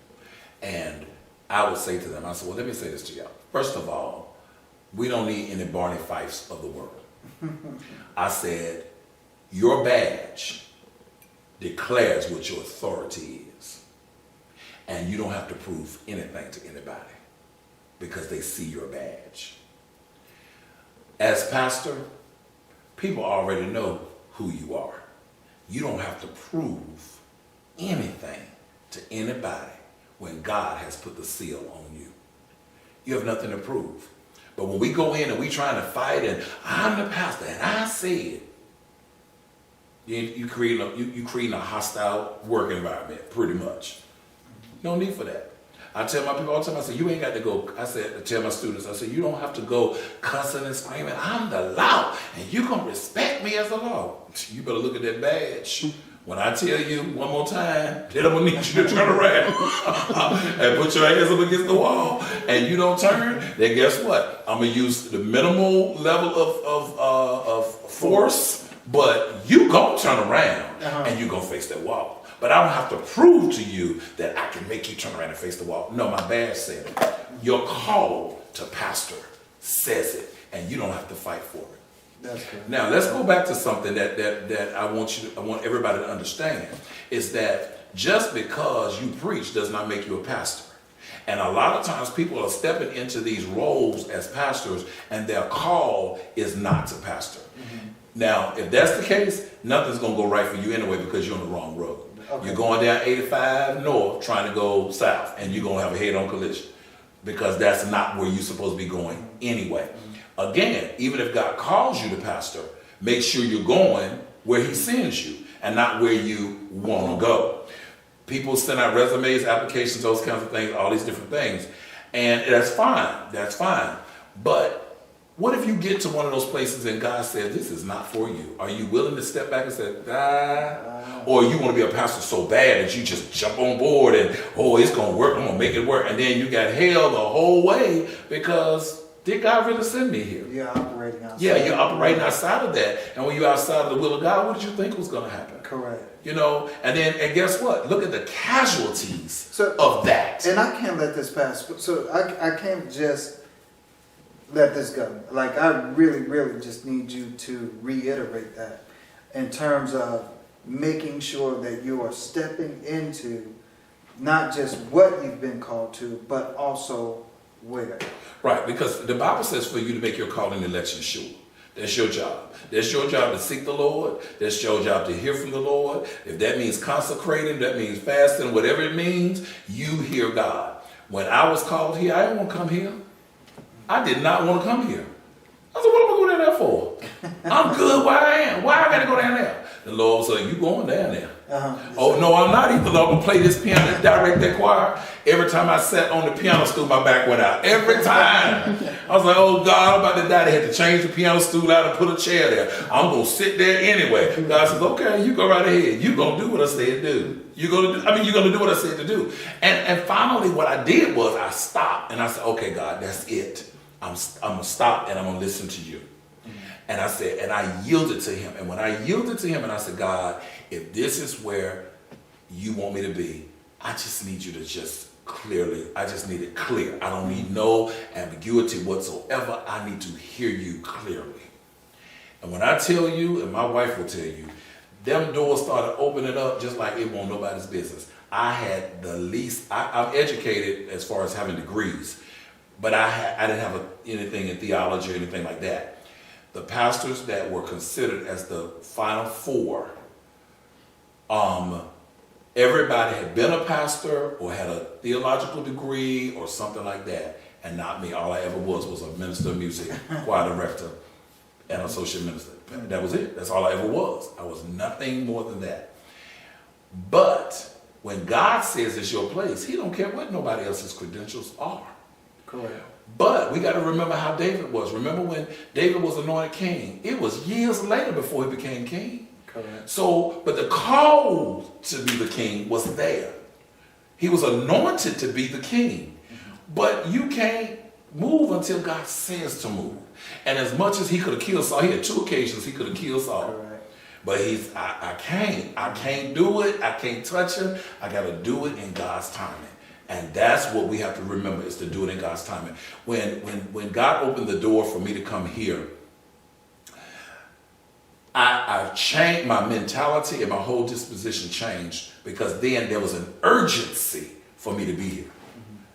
and I would say to them, I said, well, let me say this to y'all. First of all, we don't need any Barney Fifes of the world. I said, your badge declares what your authority is. And you don't have to prove anything to anybody because they see your badge. As pastor, people already know who you are. You don't have to prove anything to anybody when God has put the seal on you. You have nothing to prove. But when we go in and we trying to fight and I'm the pastor and I said, you creating a hostile work environment, pretty much. No need for that. I tell my people all the time, I say, you ain't got to go, I tell my students, I say, you don't have to go cussing and screaming. I'm the law, and you're going to respect me as the law. You better look at that badge. When I tell you one more time, then I'm going to need you to turn around and put your hands up against the wall, and you don't turn, then guess what? I'm going to use the minimal level of force, but you going to turn around, and you're going to face that wall. But I don't have to prove to you that I can make you turn around and face the wall. No, my badge said it. Your call to pastor says it, and you don't have to fight for it. That's good. Now let's go back to something that I want everybody to understand is that just because you preach does not make you a pastor. And a lot of times people are stepping into these roles as pastors and their call is not to pastor. Now, if that's the case, nothing's going to go right for you anyway because you're on the wrong road. Okay. You're going down 85 north trying to go south, and you're going to have a head-on collision because that's not where you're supposed to be going anyway. Again, even if God calls you to pastor, make sure you're going where he sends you and not where you want to go. People send out resumes, applications, those kinds of things, all these different things. And that's fine. That's fine. But what if you get to one of those places and God says, this is not for you? Are you willing to step back and say, or you want to be a pastor so bad that you just jump on board and, oh, it's going to work, I'm going to make it work. And then you got held the whole way because did God really send me here? You're operating outside. Yeah, you're operating outside of that. And when you're outside of the will of God, what did you think was going to happen? Correct. You know, and guess what? Look at the casualties of that. And I can't let this pass. So I can't just let this go. Like, I really, really just need you to reiterate that in terms of making sure that you are stepping into not just what you've been called to, but also where. Right, because the Bible says for you to make your calling and election sure. That's your job. That's your job to seek the Lord. That's your job to hear from the Lord. If that means consecrating, that means fasting, whatever it means, you hear God. When I was called here, I didn't want to come here. I did not want to come here. I said, what am I going down there for? I'm good where I am. Why I got to go down there? The Lord said, you going down there. Oh, no, I'm not either. Lord, I'm going to play this piano and direct that choir. Every time I sat on the piano stool, my back went out. Every time. I was like, oh, God, I'm about to die. They had to change the piano stool out and put a chair there. I'm going to sit there anyway. God says, okay, you go right ahead. You're going to do what I said do. You're going to do what I said to do. And finally, what I did was I stopped and I said, okay, God, that's it. I'm going to stop and I'm going to listen to you. And I said, and I yielded to him. And when I yielded to him and I said, God, if this is where you want me to be, I just need you to I just need it clear. I don't need no ambiguity whatsoever. I need to hear you clearly. And when I tell you, and my wife will tell you, them doors started opening up just like it won't nobody's business. I had the least, I'm educated as far as having degrees, but I didn't have anything in theology or anything like that. The pastors that were considered as the final four, everybody had been a pastor or had a theological degree or something like that, and not me. All I ever was a minister of music, choir director, and associate minister. That was it. That's all I ever was. I was nothing more than that. But when God says it's your place, he don't care what nobody else's credentials are. Correct. But we got to remember how David was. Remember when David was anointed king? It was years later before he became king. Correct. So, but the call to be the king was there. He was anointed to be the king. But you can't move until God says to move. And as much as he could have killed Saul, he had 2 occasions he could have killed Saul. Correct. But I can't do it. I can't touch him. I got to do it in God's timing. And that's what we have to remember, is to do it in God's timing. When God opened the door for me to come here, I changed my mentality, and my whole disposition changed, because then there was an urgency for me to be here.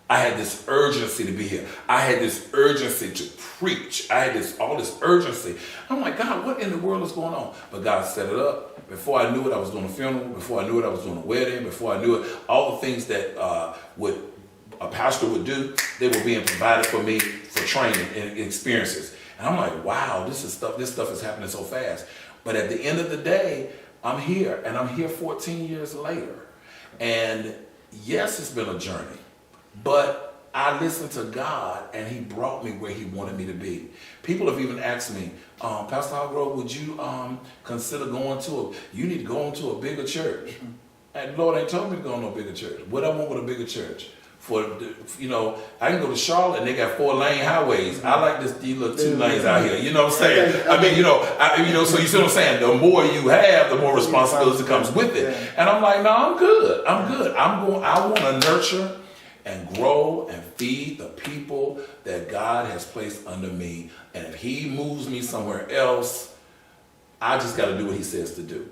I had this urgency to be here. I had this urgency to preach. I had all this urgency. I'm like, God, what in the world is going on? But God set it up. Before I knew it, I was doing a funeral. Before I knew it, I was doing a wedding. Before I knew it, all the things that a pastor would do, they were being provided for me for training and experiences. And I'm like, wow, this stuff is happening so fast. But at the end of the day, I'm here, and I'm here 14 years later. And yes, it's been a journey, but I listened to God, and he brought me where he wanted me to be. People have even asked me, Pastor Hargrove, would you consider you need to go into a bigger church? And the Lord ain't told me to go into a bigger church. What I want with a bigger church? I can go to Charlotte and they got 4-lane highways. I like these little 2 lanes out here. You know what I'm saying? So you see what I'm saying? The more you have, the more responsibility comes with it. And I'm like, no, I'm good. I want to nurture and grow and feed the people that God has placed under me. And if he moves me somewhere else, I just got to do what he says to do.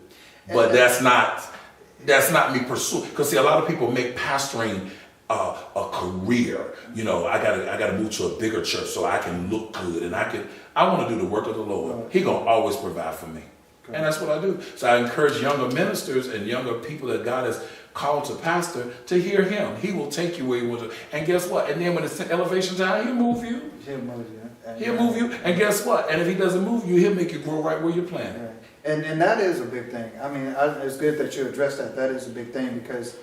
But that's not me pursuing. Because see, a lot of people make pastoring a career. You know, I gotta move to a bigger church so I can look good and I want to do the work of the Lord. He gonna always provide for me. And that's what I do. So I encourage younger ministers and younger people that God has called to pastor to hear him. He will take you where he wants to. And guess what? And then when it's elevation time, he'll move you. He'll move you. And guess what? And if he doesn't move you, he'll make you grow right where you're planted. Right. And that is a big thing. I mean, it's good that you addressed that. That is a big thing because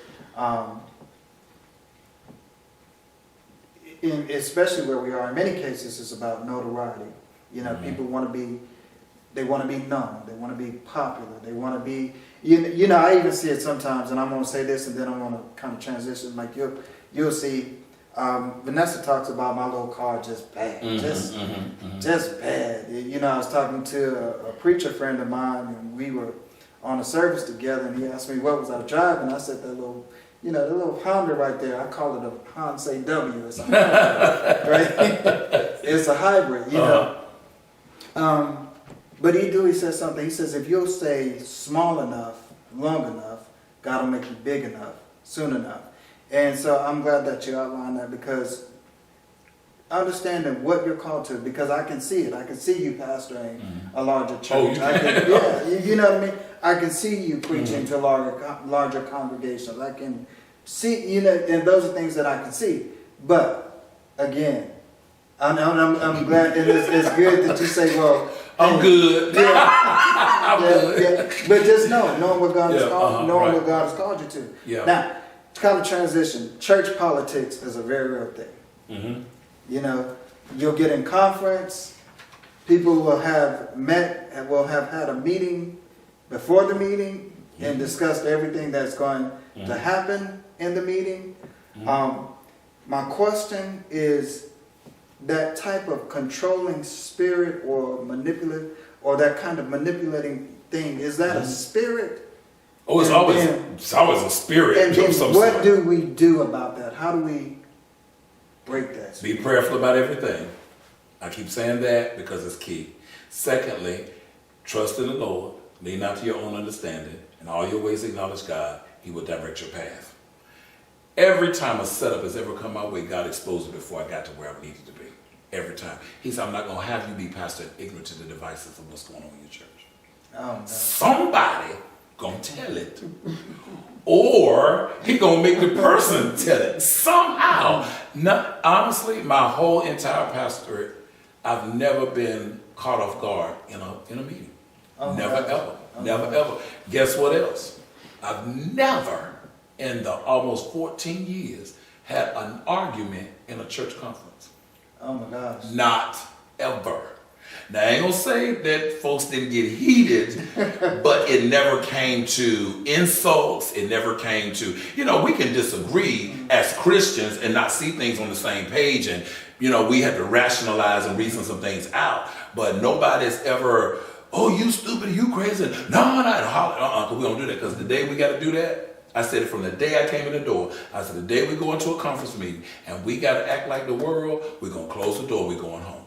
especially where we are, in many cases, it's about notoriety. You know, people want to be, they want to be known. They want to be popular. They want to be, you know, I even see it sometimes, and I'm going to say this, and then I'm going to kind of transition. Like you'll see, Vanessa talks about my little car just bad, just bad. You know, I was talking to a preacher friend of mine, and we were on a service together, and he asked me what was I driving. I said that little, you know, the little Honda right there. I call it a Honda W. It's a hybrid, right? It's a hybrid, you know. But he says something. He says, if you'll stay small enough, long enough, God will make you big enough, soon enough. And so I'm glad that you outlined that because understanding what you're called to, because I can see it. I can see you pastoring a larger church. Oh, you know what I mean? I can see you preaching to larger congregations. I can see, you know, and those are things that I can see. But again, I'm glad, and it's good that you say, well, I'm good. I'm good. Yeah. But just knowing what God has called, what God has called you to. Yeah. Now, to kind of transition, church politics is a very real thing. You know, you'll get in conference, people will have met and will have had a meeting before the meeting and discussed everything that's going to happen in the meeting. My question is, that type of controlling spirit or manipulative, or that kind of manipulating thing, is that a spirit? Oh, it's always a spirit. And then what do we do about that? How do we break that spirit? Be prayerful about everything. I keep saying that because it's key. Secondly, trust in the Lord. Lean not to your own understanding. In all your ways acknowledge God. He will direct your path. Every time a setup has ever come my way, God exposed it before I got to where I needed to be. Every time. He said, I'm not going to have you be pastor ignorant to the devices of what's going on in your church. Oh, no. Somebody going to tell it. Or he going to make the person tell it. Somehow. Honestly, my whole entire pastorate, I've never been caught off guard in a meeting. Never, ever. Guess what else? I've never, in the almost 14 years, had an argument in a church conference. Oh my gosh. Not ever. Now, I ain't gonna say that folks didn't get heated, but it never came to insults. It never came to, you know, we can disagree as Christians and not see things on the same page. And, you know, we have to rationalize and reason some things out. But nobody's ever, oh, you stupid, you crazy. No, because we don't do that. Because the day we got to do that, I said it from the day I came in the door. I said, the day we go into a conference meeting and we got to act like the world, we're going to close the door, we're going home.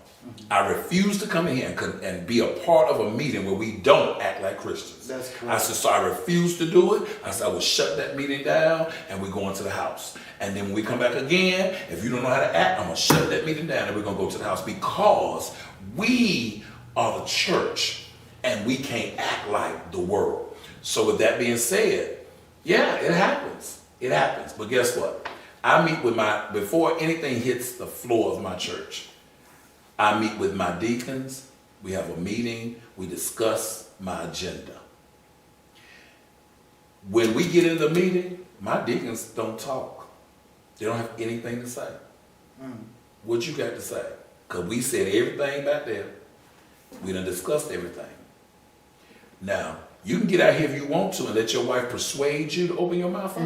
I refuse to come in here and be a part of a meeting where we don't act like Christians. That's correct. I said, so I refuse to do it. I said, I will shut that meeting down and we're going to the house. And then when we come back again, if you don't know how to act, I'm going to shut that meeting down and we're going to go to the house because we are the church and we can't act like the world. So with that being said, yeah, it happens. It happens. But guess what? I meet with before anything hits the floor of my church, I meet with my deacons. We have a meeting. We discuss my agenda. When we get in the meeting, my deacons don't talk. They don't have anything to say. What you got to say? Because we said everything back there. We done discussed everything. Now, you can get out here if you want to and let your wife persuade you to open your mouth.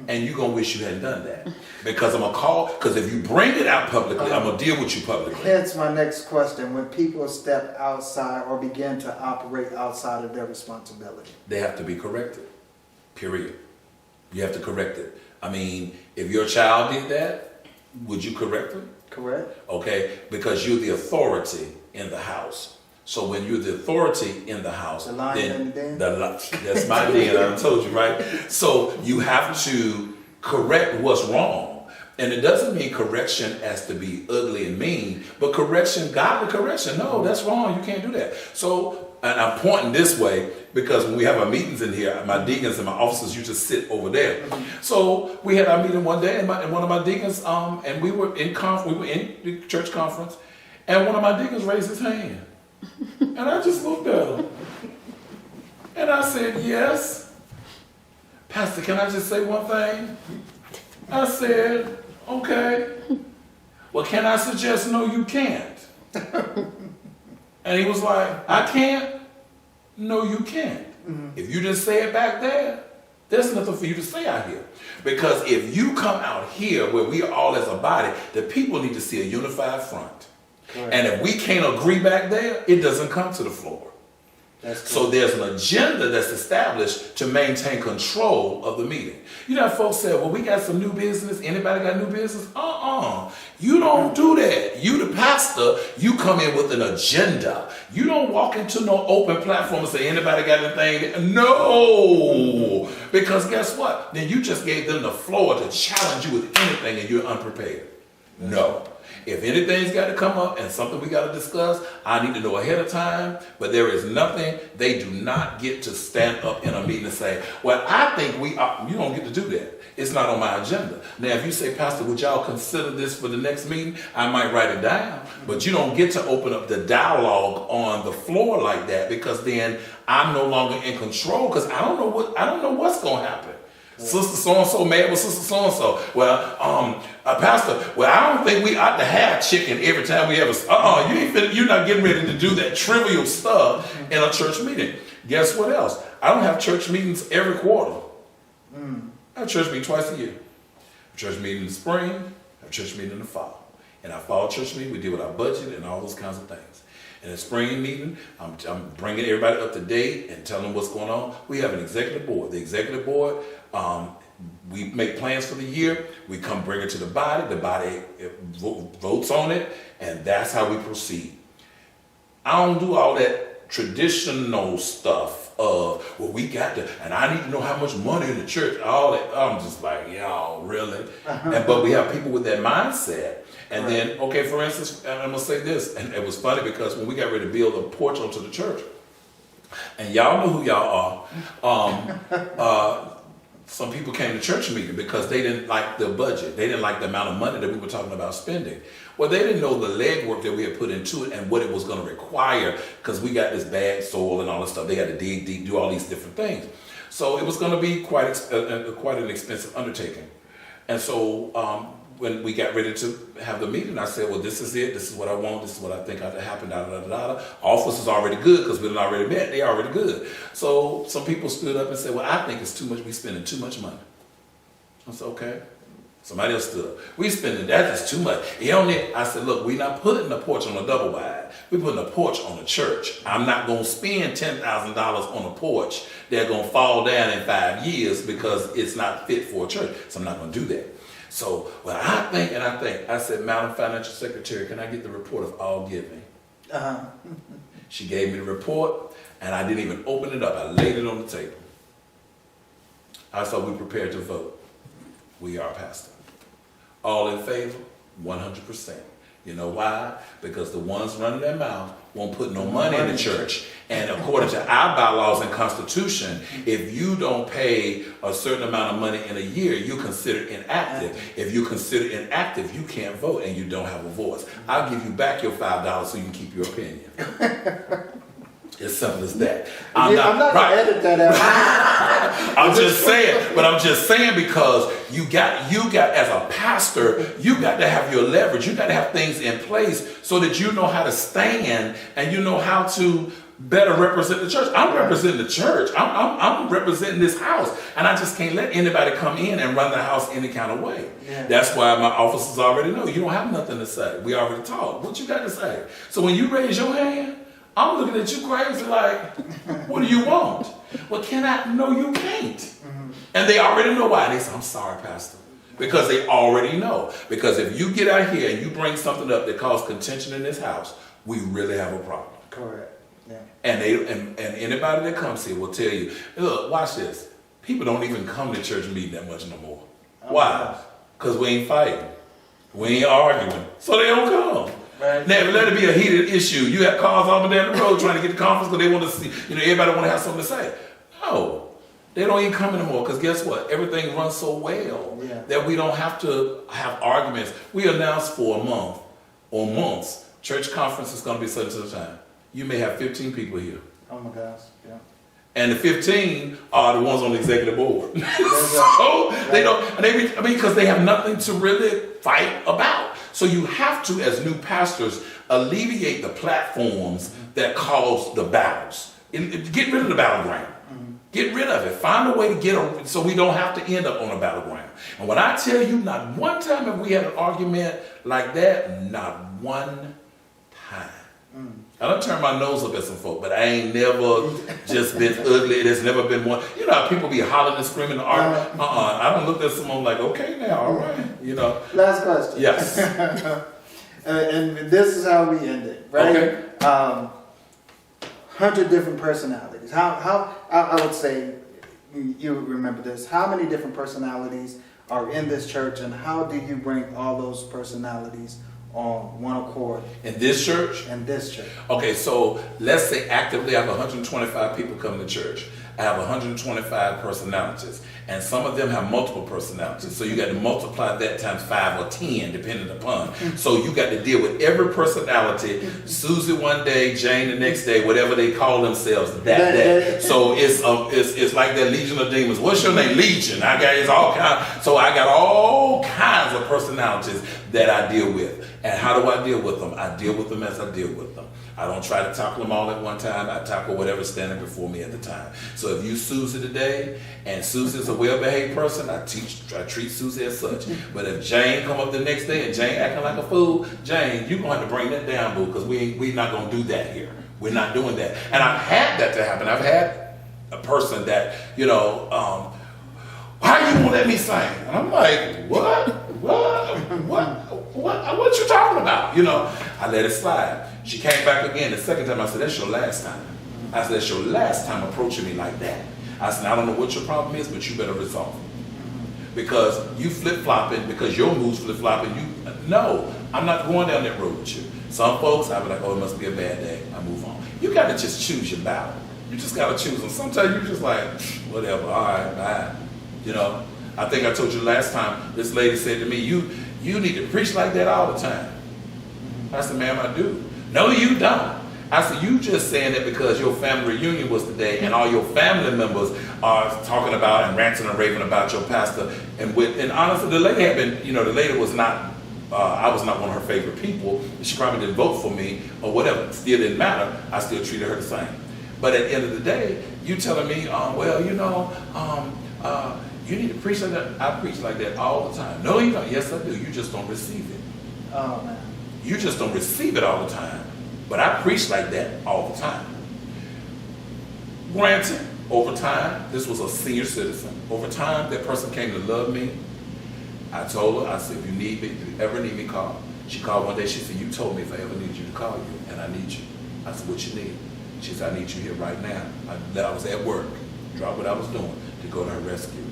And you're going to wish you hadn't done that. Because I'm going to call, because if you bring it out publicly, I'm going to deal with you publicly. Hence my next question. When people step outside or begin to operate outside of their responsibility, they have to be corrected. Period. You have to correct it. I mean, if your child did that, would you correct them? correct? Okay, because you're the authority in the house. So when you're the authority in the house, the lion and the den. that's my den, I told you, right? So you have to correct what's wrong. And it doesn't mean correction has to be ugly and mean, but correction, godly correction. No, that's wrong. You can't do that. So, and I'm pointing this way because when we have our meetings in here, my deacons and my officers used to sit over there. So we had our meeting one day, and one of my deacons, and we were in the church conference, and one of my deacons raised his hand, and I just looked at him, and I said, "Yes, Pastor, can I just say one thing?" I said, "Okay." "Well, can I suggest no, you can't?" And he was like, "I can't?" "No, you can't. If you just say it back there, there's nothing for you to say out here. Because if you come out here where we are all as a body, the people need to see a unified front. Correct. And if we can't agree back there, it doesn't come to the floor. So there's an agenda that's established to maintain control of the meeting. You know, folks say, well, we got some new business. Anybody got new business? You don't do that. You the pastor, you come in with an agenda. You don't walk into no open platform and say, anybody got anything? No. Because guess what? Then you just gave them the floor to challenge you with anything and you're unprepared. No. If anything's got to come up and something we got to discuss, I need to know ahead of time. But there is nothing, they do not get to stand up in a meeting and say, well, I think we are. You don't get to do that. It's not on my agenda. Now, if you say, Pastor, would y'all consider this for the next meeting? I might write it down. But you don't get to open up the dialogue on the floor like that, because then I'm no longer in control, because I don't know what's going to happen. Sister so-and-so mad with Sister so-and-so. Well, Pastor, well, I don't think we ought to have chicken every time we have you're not getting ready to do that trivial stuff in a church meeting. Guess what else? I don't have church meetings every quarter. I have church meeting twice a year. I have church meeting in the spring, I have church meeting in the fall. In our fall church meeting, we deal with our budget and all those kinds of things. In the spring meeting, I'm bringing everybody up to date and telling them what's going on. We have an executive board. The executive board, we make plans for the year. We come bring it to the body. The body votes on it, and that's how we proceed. I don't do all that traditional stuff of, well, we got to, and I need to know how much money in the church, all that. I'm just like, y'all, really? But we have people with that mindset. And then, okay, for instance, and I'm going to say this, and it was funny because when we got ready to build a porch onto the church, and y'all know who y'all are, some people came to church meeting because they didn't like the budget. They didn't like the amount of money that we were talking about spending. Well, they didn't know the legwork that we had put into it and what it was going to require, because we got this bad soil and all this stuff. They had to dig deep, do all these different things. So it was going to be quite an expensive undertaking. And so when we got ready to have the meeting, I said, well, this is it. This is what I want. This is what I think ought to happen. Da, da, da, da, da. Office is already good because we had already met. They already good. So some people stood up and said, well, I think it's too much. We spending too much money. I said, okay. Somebody else stood up. We spending that is too much. I said, look, we're not putting the porch on a double wide. We're putting a porch on a church. I'm not going to spend $10,000 on a porch that's going to fall down in 5 years because it's not fit for a church. So I'm not going to do that. So, well, I said, Madam Financial Secretary, can I get the report of all giving? She gave me the report, and I didn't even open it up. I laid it on the table. I said, we prepared to vote. We are, Pastor. All in favor? 100%. You know why? Because the ones running their mouth won't put no money in the church. And according to our bylaws and constitution, if you don't pay a certain amount of money in a year, you're considered inactive. If you're considered inactive, you can't vote and you don't have a voice. I'll give you back your $5 so you can keep your opinion. As simple as that. I'm not going to edit that out. I'm just saying because you got as a pastor, you got to have your leverage. You got to have things in place so that you know how to stand and you know how to better represent the church. I'm representing the church. I'm representing this house, and I just can't let anybody come in and run the house any kind of way. Yeah. That's why my officers already know you don't have nothing to say. We already talked. What you got to say? So when you raise your hand, I'm looking at you crazy like, what do you want? Well, can I? No, you can't. And they already know why. They say, I'm sorry, Pastor. Because they already know. Because if you get out here and you bring something up that causes contention in this house, we really have a problem. Correct. Yeah. And anybody that comes here will tell you, look, watch this. People don't even come to church meeting that much no more. Why? Because we ain't fighting. We ain't arguing. So they don't come. Right. Now, let it be a heated issue. You have cars all down the road trying to get the conference because they want to see, everybody want to have something to say. No. They don't even come anymore because guess what? Everything runs so well that we don't have to have arguments. We announced for a month or months, church conference is going to be such a time. You may have 15 people here. Oh my gosh, yeah. And the 15 are the ones on the executive board. So they don't, because they have nothing to really fight about. So you have to, as new pastors, alleviate the platforms that cause the battles. Get rid of the battleground. Get rid of it. Find a way to so we don't have to end up on a battleground. And when I tell you, not one time have we had an argument like that, not one time. I don't turn my nose up at some folk, but I ain't never just been ugly. There's never been one. You know how people be hollering and screaming and arguing? I don't look at someone like, okay now, all right, Last question. Yes. And this is how we end it, right? Okay. 100 different personalities. How I would say, you remember this, how many different personalities are in this church, and how do you bring all those personalities on one accord? In this church? In this church. Okay, so let's say actively I have 125 people coming to church. I have 125 personalities, and some of them have multiple personalities. So you got to multiply that times 5 or 10, depending upon. So you got to deal with every personality. Susie one day, Jane the next day, whatever they call themselves that day. So it's like that Legion of Demons. What's your name? Legion. It's all kinds. So I got all kinds of personalities that I deal with. And how do I deal with them? I deal with them as I deal with them. I don't try to tackle them all at one time. I tackle whatever's standing before me at the time. So if you Susie today, and Susie's a well-behaved person, I treat Susie as such. But if Jane come up the next day and Jane acting like a fool, Jane, you're going to have to bring that down, boo, because we're not going to do that here. We're not doing that. And I've had that to happen. I've had a person that, why you won't let me sing? And I'm like, what you talking about? I let it slide. She came back again. The second time I said, that's your last time. I said, that's your last time approaching me like that. I said, I don't know what your problem is, but you better resolve it. Because you flip-flopping, because your mood's flip-flopping, no, I'm not going down that road with you. Some folks, I'll be like, oh, it must be a bad day. I move on. You got to just choose your battle. You just got to choose them. Sometimes you're just like, whatever, all right, bye. I think I told you last time, this lady said to me, you need to preach like that all the time. I said, ma'am, I do. No, you don't. I said, you just saying that because your family reunion was today and all your family members are talking about and ranting and raving about your pastor. And honestly, the lady had been, the lady was not, I was not one of her favorite people. She probably didn't vote for me or whatever. It still didn't matter. I still treated her the same. But at the end of the day, you telling me, you need to preach like that. I preach like that all the time. No, you don't. Yes, I do. You just don't receive it. Oh, man. You just don't receive it all the time. But I preach like that all the time. Granted, over time, this was a senior citizen. Over time, that person came to love me. I told her, I said, if you ever need me, call. She called one day, she said, you told me if I ever need you to call you, and I need you. I said, what you need? She said, I need you here right now. I was at work, dropped what I was doing to go to her rescue.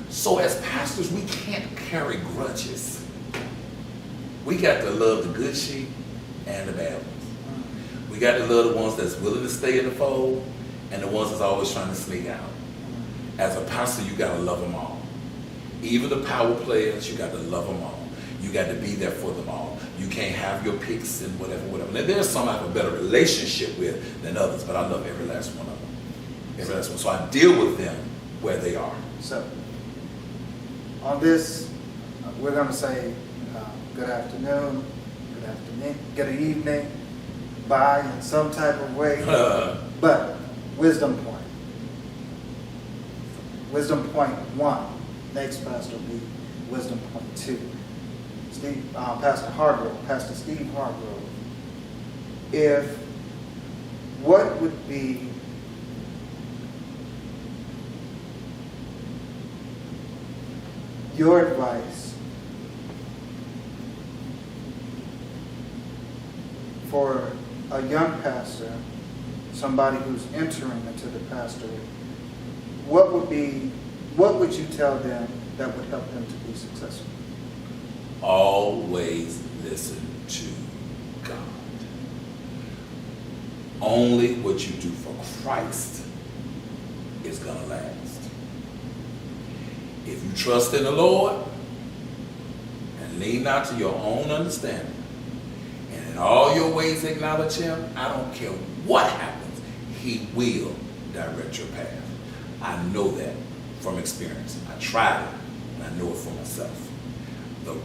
So as pastors, we can't carry grudges. We got to love the good sheep and the bad ones. We got to love the ones that's willing to stay in the fold and the ones that's always trying to sneak out. As a pastor, you got to love them all. Even the power players, you got to love them all. You got to be there for them all. You can't have your picks and whatever. Now, there's some I have a better relationship with than others, but I love every last one of them. Every last one. So I deal with them where they are. So, on this, we're going to say good afternoon, good evening, bye in some type of way. But wisdom point. Wisdom point 1. Next pastor will be wisdom point 2. Pastor Steve Hargrove. What would be your advice for a young pastor, somebody who's entering into the pastorate? What would be what would you tell them that would help them to be successful? Always listen to God. Only what you do for Christ is going to last. If you trust in the Lord and lean not to your own understanding, and in all your ways acknowledge Him, I don't care what happens, He will direct your path. I know that from experience. I tried it, and I know it for myself. The